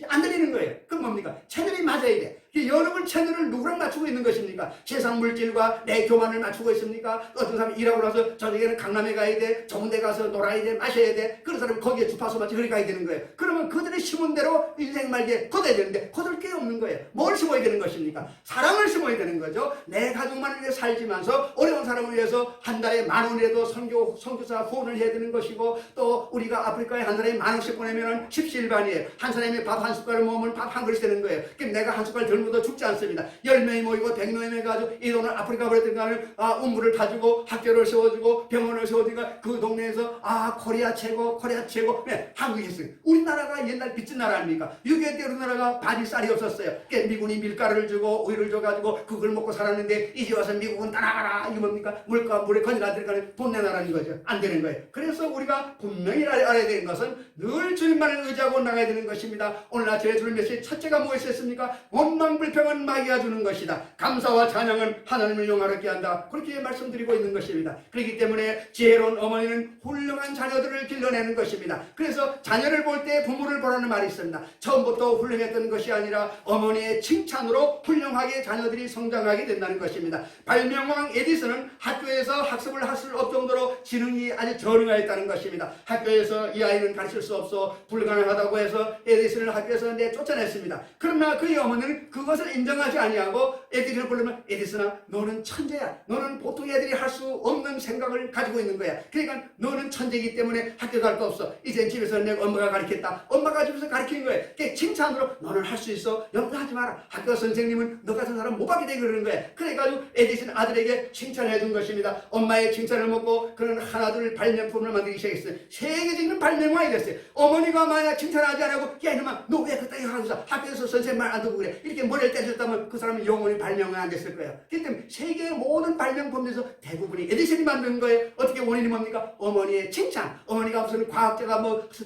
안 들리는 거예요. 그럼 뭡니까? 채널이 맞아야 돼. 여러분 채널을 누구랑 맞추고 있는 것입니까? 세상 물질과 내 교만을 맞추고 있습니까? 어떤 사람이 일하고 나서 저녁에는 강남에 가야 돼, 좋은 데 가서 놀아야 돼, 마셔야 돼. 그런 사람은 거기에 주파수 맞춰 그렇게 가야 되는 거예요. 그러면 그들이 심은 대로 인생 말기에 거둬야 되는데 거둘 게 없는 거예요. 뭘 심어야 되는 것입니까? 사랑을 심어야 되는 거죠. 내 가족만을 위해 살지만서 어려운 사람을 위해서 한 달에 10,000원이라도 선교사 후원을 해야 되는 것이고, 또 우리가 아프리카에 한 사람이 10,000원씩 보내면 십시일반이에요. 한 사람이 밥 한 숟가락을 먹으면 밥 한 그릇 되는 거예요. 그럼 내가 한 숟갈 덜 먹어도 죽지 않습니다. 10명이 모이고 100명이 모여가지고 이 돈을 아프리카 보내든가는 운물을 타주고 학교를 세워주고 병원을 세워주니까 그 동네에서 코리아 최고, 코리아 최고. 네, 한국이 했어요. 우리나라가 옛날 빚진 나라 아닙니까? 6.25 때 우리나라가 밥이 쌀이 없었어요. 미군이 밀가루를 주고 우유를 줘가지고 그걸 먹고 살았는데 이제 와서 미국은 따라가라. 이게 뭡니까? 물에 건질 안 들어가는 돈 내놔라는 거죠. 안 되는 거예요. 그래서 우리가 분명히 알아야 되는 것은 늘 주님만을 의지하고 나가야 되는 것입니다. 오늘 아침에 주님 메시지 첫째가 무엇이었습니까? 원망불평은 마귀가 주는 것이다. 감사와 찬양은 하나님을 영화롭게 한다. 그렇게 말씀드리고 있는 것입니다. 그렇기 때문에 지혜로운 어머니는 훌륭한 자녀들을 길러내는 것입니다. 그래서 자녀를 볼 때 부모를 보라는 말이 있습니다. 처음부터 훌륭했던 것이 아니라 어머니의 칭찬으로 훌륭하게 자녀들이 성장하게 된다는 것입니다. 발명왕 에디슨은 학교에서 학습을 할 수 없을 정도로 지능이 아주 저능하였다는 것입니다. 학교에서 이 아이는 가르칠 수 없어 불가능하다고 해서 에디슨을 학교에서 쫓아냈습니다. 그러나 그의 어머니는 그것을 인정하지 아니하고 에디슨을 부르면 에디슨아 너는 천재야. 너는 보통 애들이 할 수 없는 생각을 가지고 있는 거야. 그러니까 너는 천재이기 때문에 학교 갈 거 없어. 이제 집에서 내 엄마가 가르쳤다. 엄마가 집에서 가르치는 거야. 칭찬으로 너는 할 수 있어. 연구하지 마라. 학교 선생님은 너 같은 사람 못 받게 되 그러는 거야. 그래가지고 에디슨 아들에게 칭찬해 준 것입니다. 엄마의 칭찬을 먹고 그는 하나둘 발명품을 만들기 시작했어요. 세계적인 발명왕이 됐어요. 어머니가 만약 칭찬하지 않고 야 이놈아 너 왜 그따위 하고서 학교에서 선생님 말 안 듣고 그래. 이렇게 머리를 떼줬다면 그 사람은 영원히 발명왕이 안 됐을 거예요. 그렇기 때문에 세계의 모든 발명품 중에서 대부분이 에디슨이 만든 거예요. 어떻게 원인이 뭡니까? 어머니의 칭찬. 어머니가 무슨 과학자가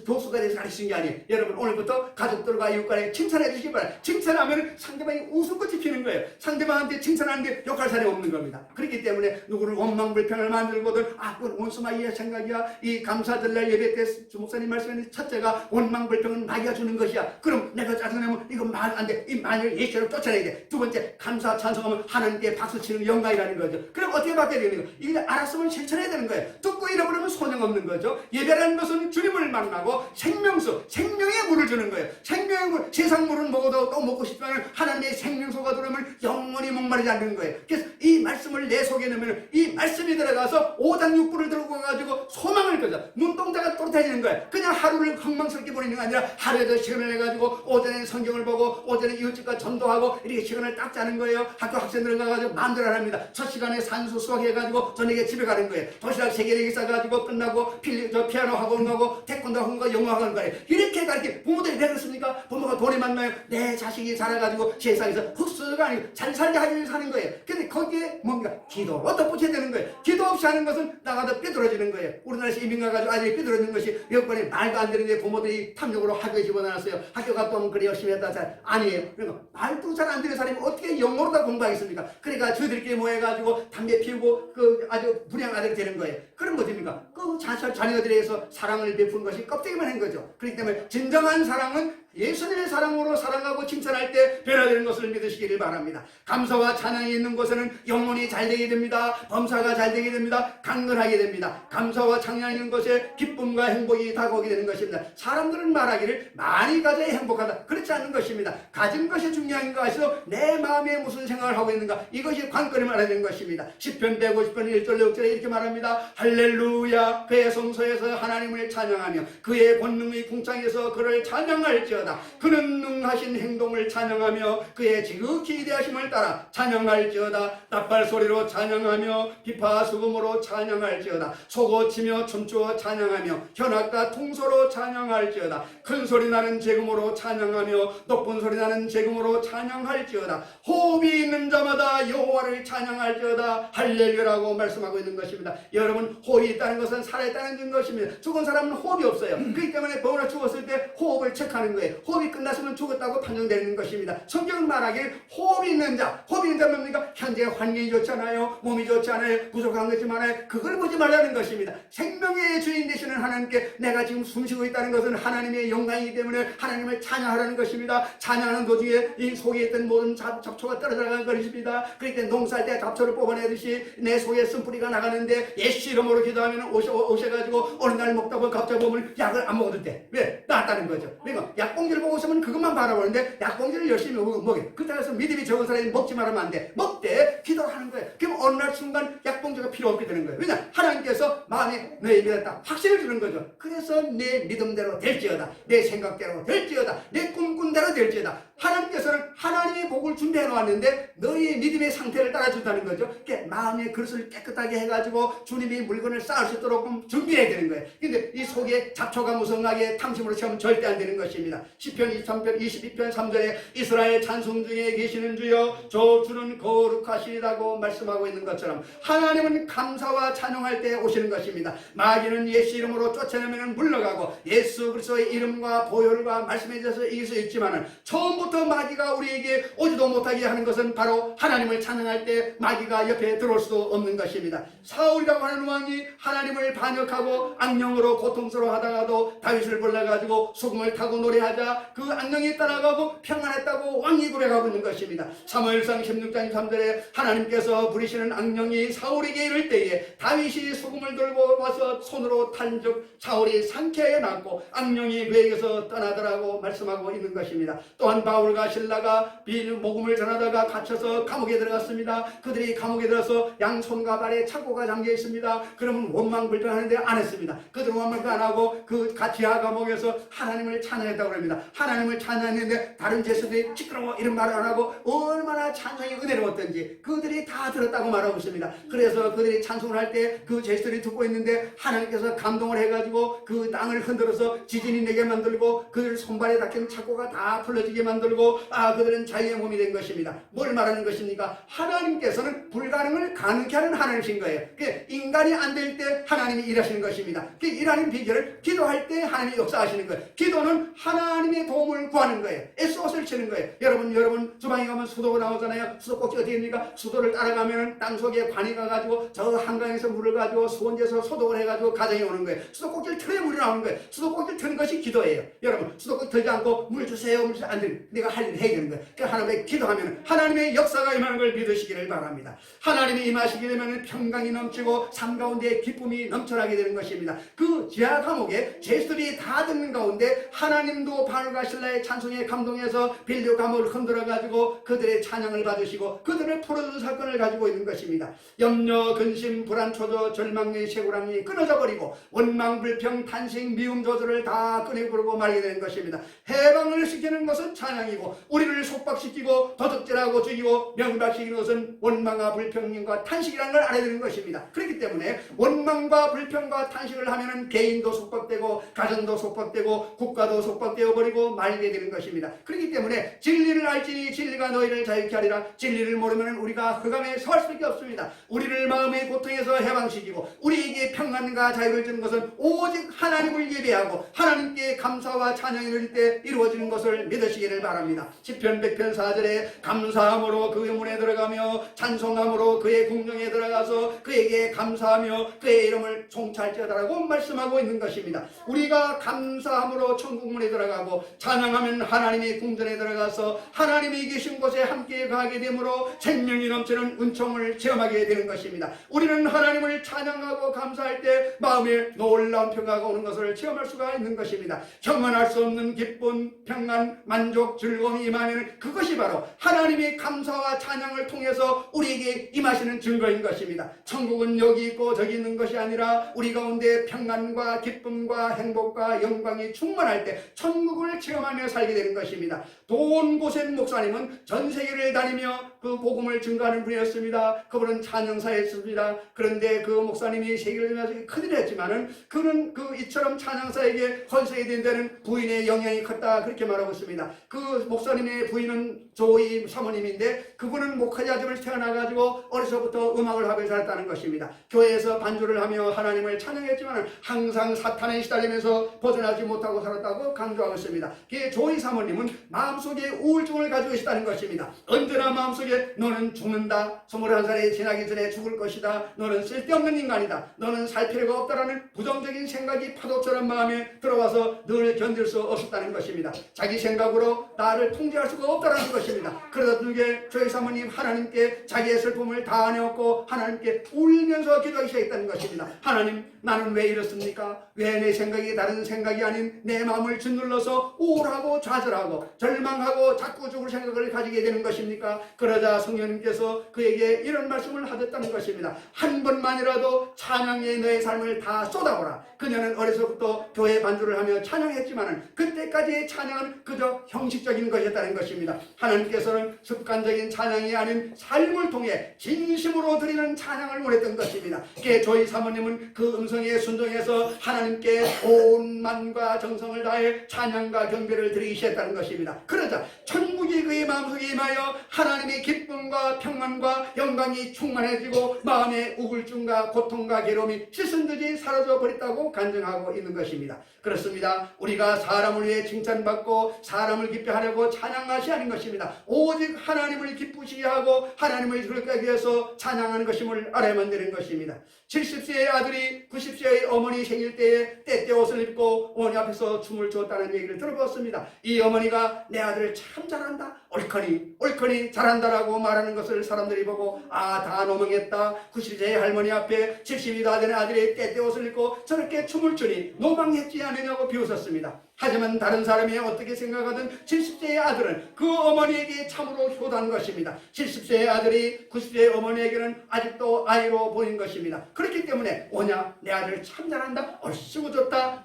교수가 돼서 가르치는 게 아니에요. 여러분 오늘부터 가족들과 이웃간에 칭찬해 주시기 바랍니다. 칭찬하면 상대방이 웃음꽃이 피는 거예요. 상대방한테 칭찬하는 게 욕할 사람이 없는 겁니다. 그렇기 때문에 누구를 원망불평을 만들거든 그건 원수마이의 생각이야. 이 감사절날 예배 때 주목사님 말씀하는 첫째가 원망불평은 마귀가 주는 것이야. 그럼 내가 짜증내면 이거 말 안 돼. 이 마귀를 예수로 쫓아내야 돼. 두 번째 감사 찬송하면 하나님께 박수치는 영광이라는 거죠. 그럼 어떻게 받게 되는 거예요? 이게 알았으면 실천해야 되는 거예요. 듣고 잃어버리면 소용없는 거죠. 예배라는 것은 주님을 만나고 생명수, 생명의 물을 주는 거예요. 생명의 물, 세상 물은 먹어도 또 먹고 싶지만 하나님의 생명수가 들어오면 영원히 목마르지 않는 거예요. 그래서 이 말씀을 내 속에 넣으면 이 말씀이 들어가서 오장육부를 들고 가가지고 소망을 거죠. 눈동자가 또렷해지는 거예요. 그냥 하루를 흥망스럽게 보내는 게 아니라 하루에도 시간을 내가지고 오전에 성경을 보고 오전에 이웃집과 전도하고 이렇게 시간을 딱 짜는 거예요. 학교 학생들은 가가지고 마음대로 합니다. 첫 시간에 산수 수학해가지고 저녁에 집에 가는 거예요. 도시락 3개 싸가지고 끝나고 피아노 학원 가고 태권도 학원 가고 영어 학원 가요. 이렇게 가르치 부모들이 왜 그렇습니까? 부모가 돈이 많나요? 내 자식이 자라가지고 세상에서 흑수가 아니고 잘 살게 하기 위해서 하는 거예요. 근데 거기에 뭔가 기도로 덧붙여야 되는 거예요. 기도 없이 하는 것은 나가도 삐뚤어지는 거예요. 우리나라에서 이민 가가지고 아들이 삐뚤어지는 것이 여건이 말도 안 되는데 부모들이 탐욕으로 학교에 집어넣었어요. 학교 갔다 오면 그래 열심히 했다. 잘 아니에요. 그러니까 말도 잘 안 되는 사람이 어떻게 영어로 다 공부하겠습니까? 그러니까 저희들끼리 모여가지고 담배 피우고 아주 불량 아들이 되는 거예요. 그럼 뭐입니까? 그 자녀들에게서 사랑을 베푸는 것이 껍데기만 한 거죠. 그렇기 때문에 진정한 사랑은 예수님의 사랑으로 사랑하고 칭찬할 때 변화되는 것을 믿으시기를 바랍니다. 감사와 찬양이 있는 곳에는 영혼이 잘 되게 됩니다. 범사가 잘 되게 됩니다. 강건하게 됩니다. 감사와 찬양이 있는 곳에 기쁨과 행복이 다가오게 되는 것입니다. 사람들은 말하기를 많이 가져야 행복하다. 그렇지 않은 것입니다. 가진 것이 중요한 것 같아도 내 마음에 무슨 생각을 하고 있는가, 이것이 관건을 말하는 것입니다. 시편 150편 1절 6절에 이렇게 말합니다. 할렐루야, 그의 성소에서 하나님을 찬양하며 그의 권능의 궁창에서 그를 찬양할지어다. 그는 능하신 행동을 찬양하며 그의 지극히 위대하심을 따라 찬양할지어다. 나팔 소리로 찬양하며 비파 수금으로 찬양할지어다. 소고치며 춤추어 찬양하며 현악과 통소로 찬양할지어다. 큰 소리 나는 제금으로 찬양하며 높은 소리 나는 제금으로 찬양할지어다. 호흡이 있는 자마다 여호와를 찬양할지어다. 할렐루야라고 말씀하고 있는 것입니다. 여러분, 호흡이 있다는 것은 살아있다는 것입니다. 죽은 사람은 호흡이 없어요. 그렇기 때문에 병으로 죽었을 때 호흡을 체크하는 거예요. 호흡이 끝났으면 죽었다고 판정되는 것입니다. 성경은 말하기를 호흡이 있는 자, 호흡이 있는 자 뭡니까? 현재 환경이 좋지 않아요, 몸이 좋지 않아요, 부족한 것이 많아요. 그걸 보지 말라는 것입니다. 생명의 주인 되시는 하나님께 내가 지금 숨쉬고 있다는 것은 하나님의 영광이기 때문에 하나님을 찬양하라는 것입니다. 찬양하는 도중에 이 속에 있던 모든 잡초가 떨어져가는 것입니다. 그러니까 농사할 때 잡초를 뽑아내듯이 내 속에 쓴뿌리가 나가는데 예수 이름으로 기도하면 오셔가지고 어느 날 먹다 보면 갑자기 보면 약을 안 먹어도 돼. 왜? 나았다는 거죠. 그러니까 약봉지를 보고 있으면 그것만 바라보는데 약봉지를 열심히 먹여. 그렇다고 해서 믿음이 적은 사람이 먹지 말으면 안 돼. 먹되 기도를 하는 거예요. 그럼 어느 날 순간 약봉지가 필요 없게 되는 거예요. 왜냐? 하나님께서 마음에 너의 믿었다 확신을 주는 거죠. 그래서 내 믿음대로 될지어다, 내 생각대로 될지어다, 내 꿈꾼대로 될지어다. 하나님께서는 하나님의 복을 준비해 놓았는데 너희 믿음의 상태를 따라준다는 거죠. 그러니까 마음의 그릇을 깨끗하게 해가지고 주님이 물건을 쌓을 수 있도록 준비해야 되는 거예요. 근데 이 속에 잡초가 무성하게 탐심으로 채우면 절대 안 되는 것입니다. 시편 23편 22편 3절에 이스라엘 찬송 중에 계시는 주여 저 주는 거룩하시다고 말씀하고 있는 것처럼 하나님은 감사와 찬송할 때 오시는 것입니다. 마귀는 예수 이름으로 쫓아내면 물러가고 예수 그리스도의 이름과 보혈과 말씀에 대해서 이길 수 있지만 처음부터 마귀가 우리에게 오지도 못하게 하는 것은 바로 하나님을 찬양할 때 마귀가 옆에 들어올 수도 없는 것입니다. 사울이라고 하는 왕이 하나님을 반역하고 악령으로 고통스러워하다가도 다윗을 불러가지고 소금을 타고 노래하자 그 악령이 따라가고 평안했다고 왕이 고백하고 있는 것입니다. 사무엘상 16장 3절에 하나님께서 부리시는 악령이 사울에게 이를 때에 다윗이 소금을 들고 와서 손으로 탄즉 사울이 상쾌하게 낫고 악령이 그에게서 떠나더라고 말씀하고 있는 것입니다. 또한 바울과 실라가 복음을 전하다가 갇혀서 감옥에 들어갔습니다. 그들이 감옥에 들어서 양손과 발에 착고가 잠겨 있습니다. 그러면 원망불평하는데 안 했습니다. 그들은 원망도 안 하고 그 지하 감옥에서 하나님을 찬양했다고 합니다. 하나님을 찬양했는데 다른 제수들이 시끄러워 이런 말을 안 하고 얼마나 찬송이 은혜로웠던지 그들이 다 들었다고 말하고 있습니다. 그래서 그들이 찬송을 할 때 그 제수들이 듣고 있는데 하나님께서 감동을 해가지고 그 땅을 흔들어서 지진이 내게 만들고 그들 손발에 닿힌 착고가 다 풀어지게 만들고 그들은 자유의 몸이 된 것입니다. 뭘 말하는 것입니까? 하나님께서는 불가능을 가능케 하는 하나님이신 거예요. 인간이 안 될 때 하나님이 일하시는 것입니다. 그 일하는 비결을 기도할 때 하나님이 역사하시는 거예요. 기도는 하나님의 도움을 구하는 거예요. SOS를 치는 거예요. 여러분 주방에 가면 수도가 나오잖아요. 수도꼭지 어디입니까? 수도를 따라가면 땅속에 관이 가가지고 저 한강에서 물을 가지고 수온재에서 소독을 해가지고 가정에 오는 거예요. 수도꼭지를 틀에 물이 나오는 거예요. 수도꼭지를 트는 것이 기도예요. 여러분 수도꼭지 틀지 않고 물 주세요 물 주세요 안 돼. 내가 할 일을 해야 되는 거예요. 그러니까 하나님의 기도하면 하나님의 역사가 임하는 걸 믿으시기를 바랍니다. 하나님이 임하시게 되면 평강이 넘치고 삶 가운데 기쁨이 넘쳐나게 되는 것입니다. 그 지하 감옥에 죄수들이 다 듣는 가운데 하나님도 바울과 실라의 찬송에 감동해서 빌려 감옥을 흔들어가지고 그들의 찬양을 받으시고 그들을 풀어준 사건을 가지고 있는 것입니다. 염려, 근심, 불안, 초조, 절망의 쇠고랑이 끊어져 버리고 원망, 불평, 탄식, 미움, 조절을 다 꺼내버리고 말게 되는 것입니다. 해방을 시키는 것은 찬양이고 우리를 속박시키고 도둑질하고 죽이고 명박시키는 것은 원망과 불평과 탄식이라는 걸 알아야 되는 것입니다. 그렇기 때문에 원망과 불평과 탄식을 하면은 개인도 속박되고 가정도 속박되고 국가도 속박되어 버리고 말게 되는 것입니다. 그렇기 때문에 진리를 알지니 진리가 너희를 자유케 하리라. 진리를 모르면 우리가 흑암에 설 수밖에 없습니다. 우리를 마음의 고통에서 해방시키고 우리에게 평안과 자유를 주는 것은 오직 하나님을 예배하고 하나님께 감사와 찬양을 드릴 때 이루어지는 것을 믿으시기를 바랍니다. 바랍니다. 시편 100편 4절에 감사함으로 그 문에 들어가며 찬송함으로 그의 궁정에 들어가서 그에게 감사하며 그의 이름을 송찰지어다라고 말씀하고 있는 것입니다. 우리가 감사함으로 천국문에 들어가고 찬양하면 하나님의 궁전에 들어가서 하나님이 계신 곳에 함께 가게 되므로 생명이 넘치는 은총을 체험하게 되는 것입니다. 우리는 하나님을 찬양하고 감사할 때 마음에 놀라운 평화가 오는 것을 체험할 수가 있는 것입니다. 형언할 수 없는 기쁨, 평안, 만족, 즐거움이 임하는 그것이 바로 하나님의 감사와 찬양을 통해서 우리에게 임하시는 증거인 것입니다. 천국은 여기 있고 저기 있는 것이 아니라 우리 가운데 평안과 기쁨과 행복과 영광이 충만할 때 천국을 체험하며 살게 되는 것입니다. 도온고센 목사님은 전 세계를 다니며 그 복음을 증거하는 분이었습니다. 그분은 찬양사였습니다. 그런데 그 목사님이 세계를 다니면서 큰일 했지만은 그는 이처럼 찬양사에게 헌세에 된 데는 부인의 영향이 컸다 그렇게 말하고 있습니다. 그 목사님의 부인은 조이 사모님인데 그분은 목회자 집을 태어나가지고 어려서부터 음악을 하고 살았다는 것입니다. 교회에서 반주를 하며 하나님을 찬양했지만 항상 사탄에 시달리면서 벗어나지 못하고 살았다고 강조하고 있습니다. 그 조이 사모님은 마음속에 우울증을 가지고 있다는 것입니다. 언제나 마음속에 너는 죽는다, 21살이 지나기 전에 죽을 것이다, 너는 쓸데없는 인간이다, 너는 살 필요가 없다라는 부정적인 생각이 파도처럼 마음에 들어와서 늘 견딜 수 없었다는 것입니다. 자기 생각으로 나를 통제할 수가 없다는 것입니다. 그러다 중에 조이 사모님 하나님께 자기의 슬픔을 다 내었고 하나님께 울면서 기도하기 시작했다는 것입니다. 하나님, 나는 왜 이렇습니까? 왜 내 생각이 다른 생각이 아닌 내 마음을 짓눌러서 우울하고 좌절하고 절망하고 자꾸 죽을 생각을 가지게 되는 것입니까? 그러자 성령님께서 그에게 이런 말씀을 하셨다는 것입니다. 한 번만이라도 찬양에 너의 삶을 다 쏟아보라. 그녀는 어려서부터 교회 반주를 하며 찬양했지만 그때까지의 찬양은 그저 형식적인 것이었다는 것입니다. 하나님께서는 습관적인 찬양이 아닌 삶을 통해 진심으로 드리는 찬양을 원했던 것입니다. 조이 사모님은 그 음성에 순종해서 하나님께 온 만과 정성을 다해 찬양과 경배를 드리기 시작했다는 것입니다. 그러자 천국이 그의 마음속에 임하여 하나님의 기쁨과 평안과 영광이 충만해지고 마음의 우울증과 고통과 괴로움이 씻은듯이 사라져 버렸다고 간증하고 있는 것입니다. 그렇습니다. 우리가 사람을 위해 칭찬받고 사람을 기뻐하려고 찬양한 것이 아닌 것입니다. 오직 하나님을 기쁘시게 하고 하나님을 즐겁게 위해서 찬양하는 것임을 알아야만 되는 것입니다. 70세의 아들이 90세의 어머니 생일 때에 때때 옷을 입고 어머니 앞에서 춤을 추었다는 얘기를 들어봤습니다. 이 어머니가 내 아들 참 잘한다, 옳거니 잘한다라고 말하는 것을 사람들이 보고 다 노망했다. 90세의 할머니 앞에 70이 다 된 아들이 때때 옷을 입고 저렇게 춤을 추니 노망했지 않느냐고 비웃었습니다. 하지만 다른 사람이 어떻게 생각하든 70세의 아들은 그 어머니에게 참으로 효도한 것입니다. 70세의 아들이 90세의 어머니에게는 아직도 아이로 보인 것입니다. 그렇기 때문에 오냐, 내 아들 참 잘한다, 얼씨구 좋다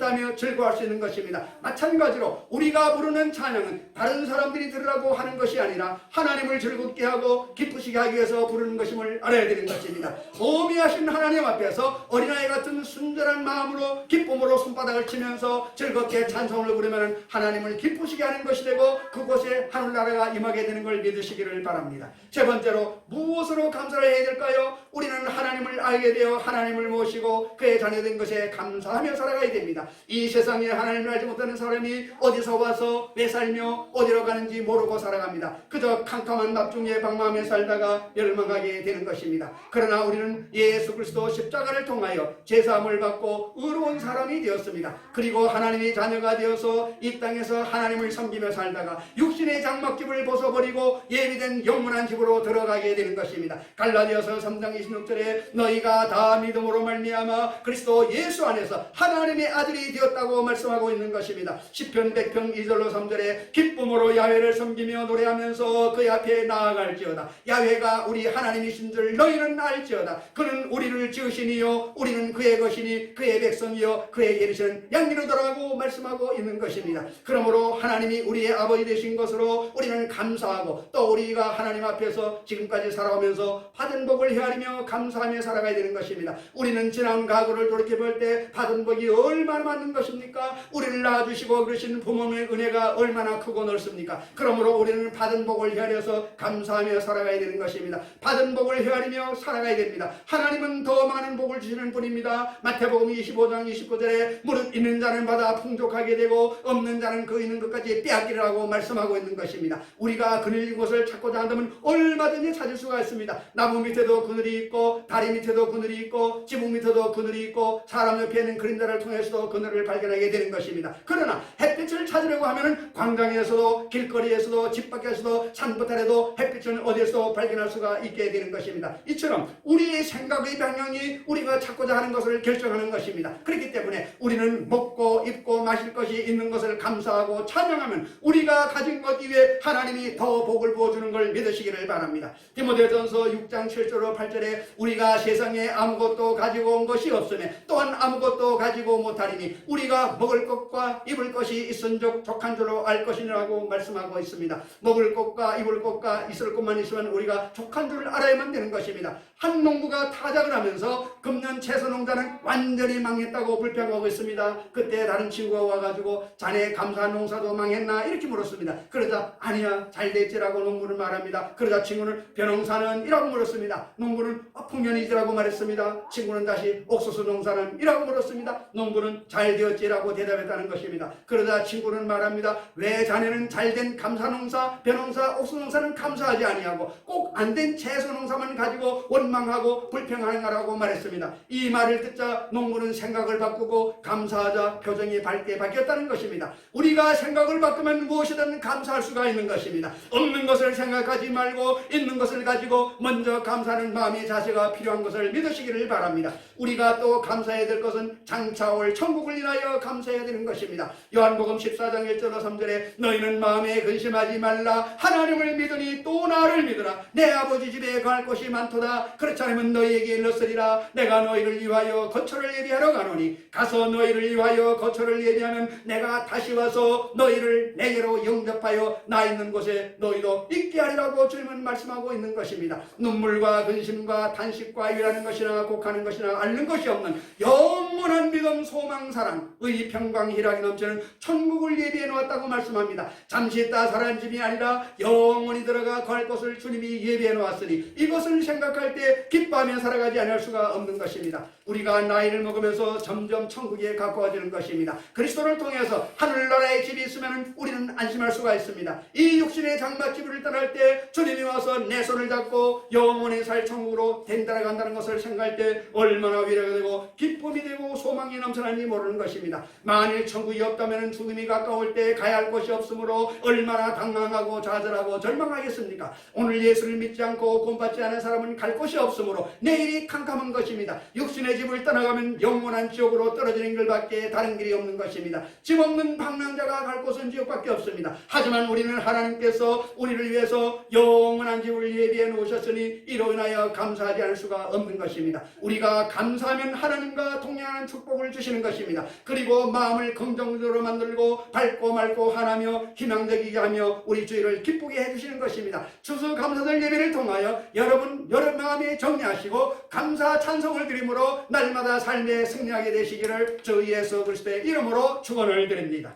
하며 즐거워할 수 있는 것입니다. 마찬가지로 우리가 부르는 찬양은 다른 사람들이 들으라고 하는 것이 아니라 하나님을 즐겁게 하고 기쁘시게 하기 위해서 부르는 것임을 알아야 되는 것입니다. 어미하신 하나님 앞에서 어린아이 같은 순전한 마음으로 기쁨으로 손바닥을 치면서 즐겁게 찬송을 부르면 하나님을 기쁘시게 하는 것이 되고 그곳에 하늘나라가 임하게 되는 걸 믿으시기를 바랍니다. 세 번째로 무엇으로 감사를 해야 될까요? 우리는 하나님을 알게 되어 하나님을 모시고 그의 자녀된 것에 감사하며 살아가야 됩니다. 이 세상에 하나님을 알지 못하는 사람이 어디서 와서 왜 살며 어디로 가는지 모르고 살아갑니다. 그저 캄캄한 납중에 방황하며 살다가 멸망하게 되는 것입니다. 그러나 우리는 예수 그리스도 십자가를 통하여 제사함을 받고 의로운 사람이 되었습니다. 그리고 하나님의 자녀가 되어서 이 땅에서 하나님을 섬기며 살다가 육신의 장막집을 벗어버리고 예비된 영원한 집으로 들어가게 되는 것입니다. 갈라디아서 3장 26절에 너희가 다 믿음으로 말미암아 그리스도 예수 안에서 하나님의 아들이 되었다고 말씀하고 있는 것입니다. 시편 100편 2절로 3절에 기쁨으로 야훼를 섬기며 노래하면서 그 앞에 나아갈지어다. 야훼가 우리 하나님이신 줄 너희는 알지어다. 그는 우리를 지으시니요 우리는 그의 것이니 그의 백성이요 그의 예비신 양이로더라고 말씀하고 있는 것입니다. 그러므로 하나님이 우리의 아버지 되신 것으로 우리는 감사하고 또 우리가 하나님 앞에서 지금까지 살아오면서 받은 복을 헤아리며 감사하며 살아가야 되는 것입니다. 우리는 지난 과거를 돌이켜볼 때 받은 복이 얼마나 많은 것입니까? 우리를 낳아주시고 그러신 부모님의 은혜가 얼마나 크고 넓습니까? 그러므로 우리는 받은 복을 헤아려서 감사하며 살아가야 되는 것입니다. 받은 복을 헤아리며 살아가야 됩니다. 하나님은 더 많은 복을 주시는 분입니다. 마태복음 25장 29절에 무릇 있는 자는 받아 풍족하게 되고 없는 자는 그 있는 것까지 빼앗기라고 말씀하고 있는 것입니다. 우리가 그늘진 곳을 찾고자 한다면 얼마든지 찾을 수가 있습니다. 나무 밑에도 그늘이 있고 다리 밑에도 그늘이 있고 지붕 밑에도 그늘이 있고 사람 옆에 있는 그림자를 통해서도 그늘을 발견하게 되는 것입니다. 그러나 햇빛을 찾으려고 하면은 광장에서도 길거리에서도 집 밖에서도 산부탈에도 햇빛을 어디에서도 발견할 수가 있게 되는 것입니다. 이처럼 우리의 생각의 방향이 우리가 찾고자 하는 것을 결정하는 것입니다. 그렇기 때문에 우리는 먹고 입고 마실 것이 있는 것을 감사하고 찬양하면 우리가 가진 것 이외에 하나님이 더 복을 부어주는 걸 믿으시기를 바랍니다. 디모데전서 6장 7절 8절에 우리가 세상에 아무것도 가지고 온 것이 없으며 또한 아무것도 가지고 못하리니 우리가 먹을 것과 입을 것이 있은즉 족한 줄로 알 것이라고 말씀하고 있습니다. 먹을 것과 입을 것과 있을 것만 있으면 우리가 족한 줄을 알아야만 되는 것입니다. 한 농부가 타작을 하면서 금년 채소 농사는 완전히 망했다고 불평하고 있습니다. 그때 다른 친구가 와가지고 자네 감사 농사도 망했나 이렇게 물었습니다. 그러자 아니야 잘 됐지라고 농부는 말합니다. 그러자 친구는 벼농사는 이라고 물었습니다. 농부는 풍년이지라고 말했습니다. 친구는 다시 옥수수 농사는 이라고 물었습니다. 농부는 잘 되었지라고 대답했다는 것입니다. 그러자 친구는 말합니다. 왜 자네는 잘된 감사 농사, 벼농사, 옥수수 농사는 감사하지 아니하고 꼭 안 된 채소 농사만 가지고 원망하고 불평하는가라고 말했습니다. 이 말을 듣자 농부는 생각을 바꾸고 감사하자 표정이 밝게 바뀌었다는 것입니다. 우리가 생각을 바꾸면 무엇이든 감사할 수가 있는 것입니다. 없는 것을 생각하지 말고 있는 것을 가지고 먼저 감사하는 마음의 자세가 필요한 것을 믿으시기를 바랍니다. 우리가 또 감사해야 될 것은 장차 올 천국을 인하여 감사해야 되는 것입니다. 요한복음 14장 1절로 3절에 너희는 마음에 근심하지 말라 하나님을 믿으니 또 나를 믿으라 내 아버지 집에 갈 곳이 많도다 그렇지 않으면 너희에게 일렀으리라 내가 너희를 위하여 거처를 예비하러 가노니 가서 너희를 위하여 거처를 예비하면 내가 다시 와서 너희를 내게로 영접하여 나 있는 곳에 너희도 있게 하리라고 주님은 말씀하고 있는 것입니다. 눈물과 근심과 탄식과 일하는 것이나 곡하는 것이나 앓는 것이 없는 영원한 믿음, 소망, 사랑, 의, 평강, 희락이 넘치는 천국을 예비해 놓았다고 말씀합니다. 잠시 있다 사는 집이 아니라 영원히 들어가 갈 곳을 주님이 예비해 놓았으니 이것을 생각할 때 기뻐하며 살아가지 않을 수가 없는 것입니다. 우리가 나이를 먹으면서 점점 천국에 가까워지는 것입니다. 그리스도를 통해서 하늘나라의 집이 있으면 우리는 안심할 수가 있습니다. 이 육신의 장막집을 떠날 때 주님이 와서 내 손을 잡고 영원히 살 천국으로 댕달아 간다는 것을 생각할 때 얼마나 위로가 되고 기쁨이 되고 소망이 넘쳐나는지 모르는 것입니다. 만일 천국이 없다면 죽음이 가까울 때 가야 할 곳이 없으므로 얼마나 당황하고 좌절하고 절망하겠습니까? 오늘 예수를 믿지 않고 구원받지 않은 사람은 갈 곳이 없으므로 내일이 캄캄한 것입니다. 육신의 집을 떠나가면 영원한 지옥으로 떨어지는 길밖에 다른 길이 없는 것입니다. 집 없는 방랑자가 갈 곳은 지옥밖에 없습니다. 하지만 우리는 하나님께서 우리를 위해서 영원한 집을 예비해 놓으셨으니 이로 인하여 감사하지 않을 수가 없는 것입니다. 우리가 감사하면 하나님과 동행하는 축복을 주시는 것입니다. 그리고 마음을 긍정적으로 만들고 밝고 맑고 하나며 희망적이게 하며 우리 주의를 기쁘게 해주시는 것입니다. 추수감사절 예배를 통하여 여러분 마음에 정리하시고 감사 찬송을 드림으로 날마다 삶에 승리하게 되시기를 주 예수 그리스도의 이름으로 축원을 드립니다.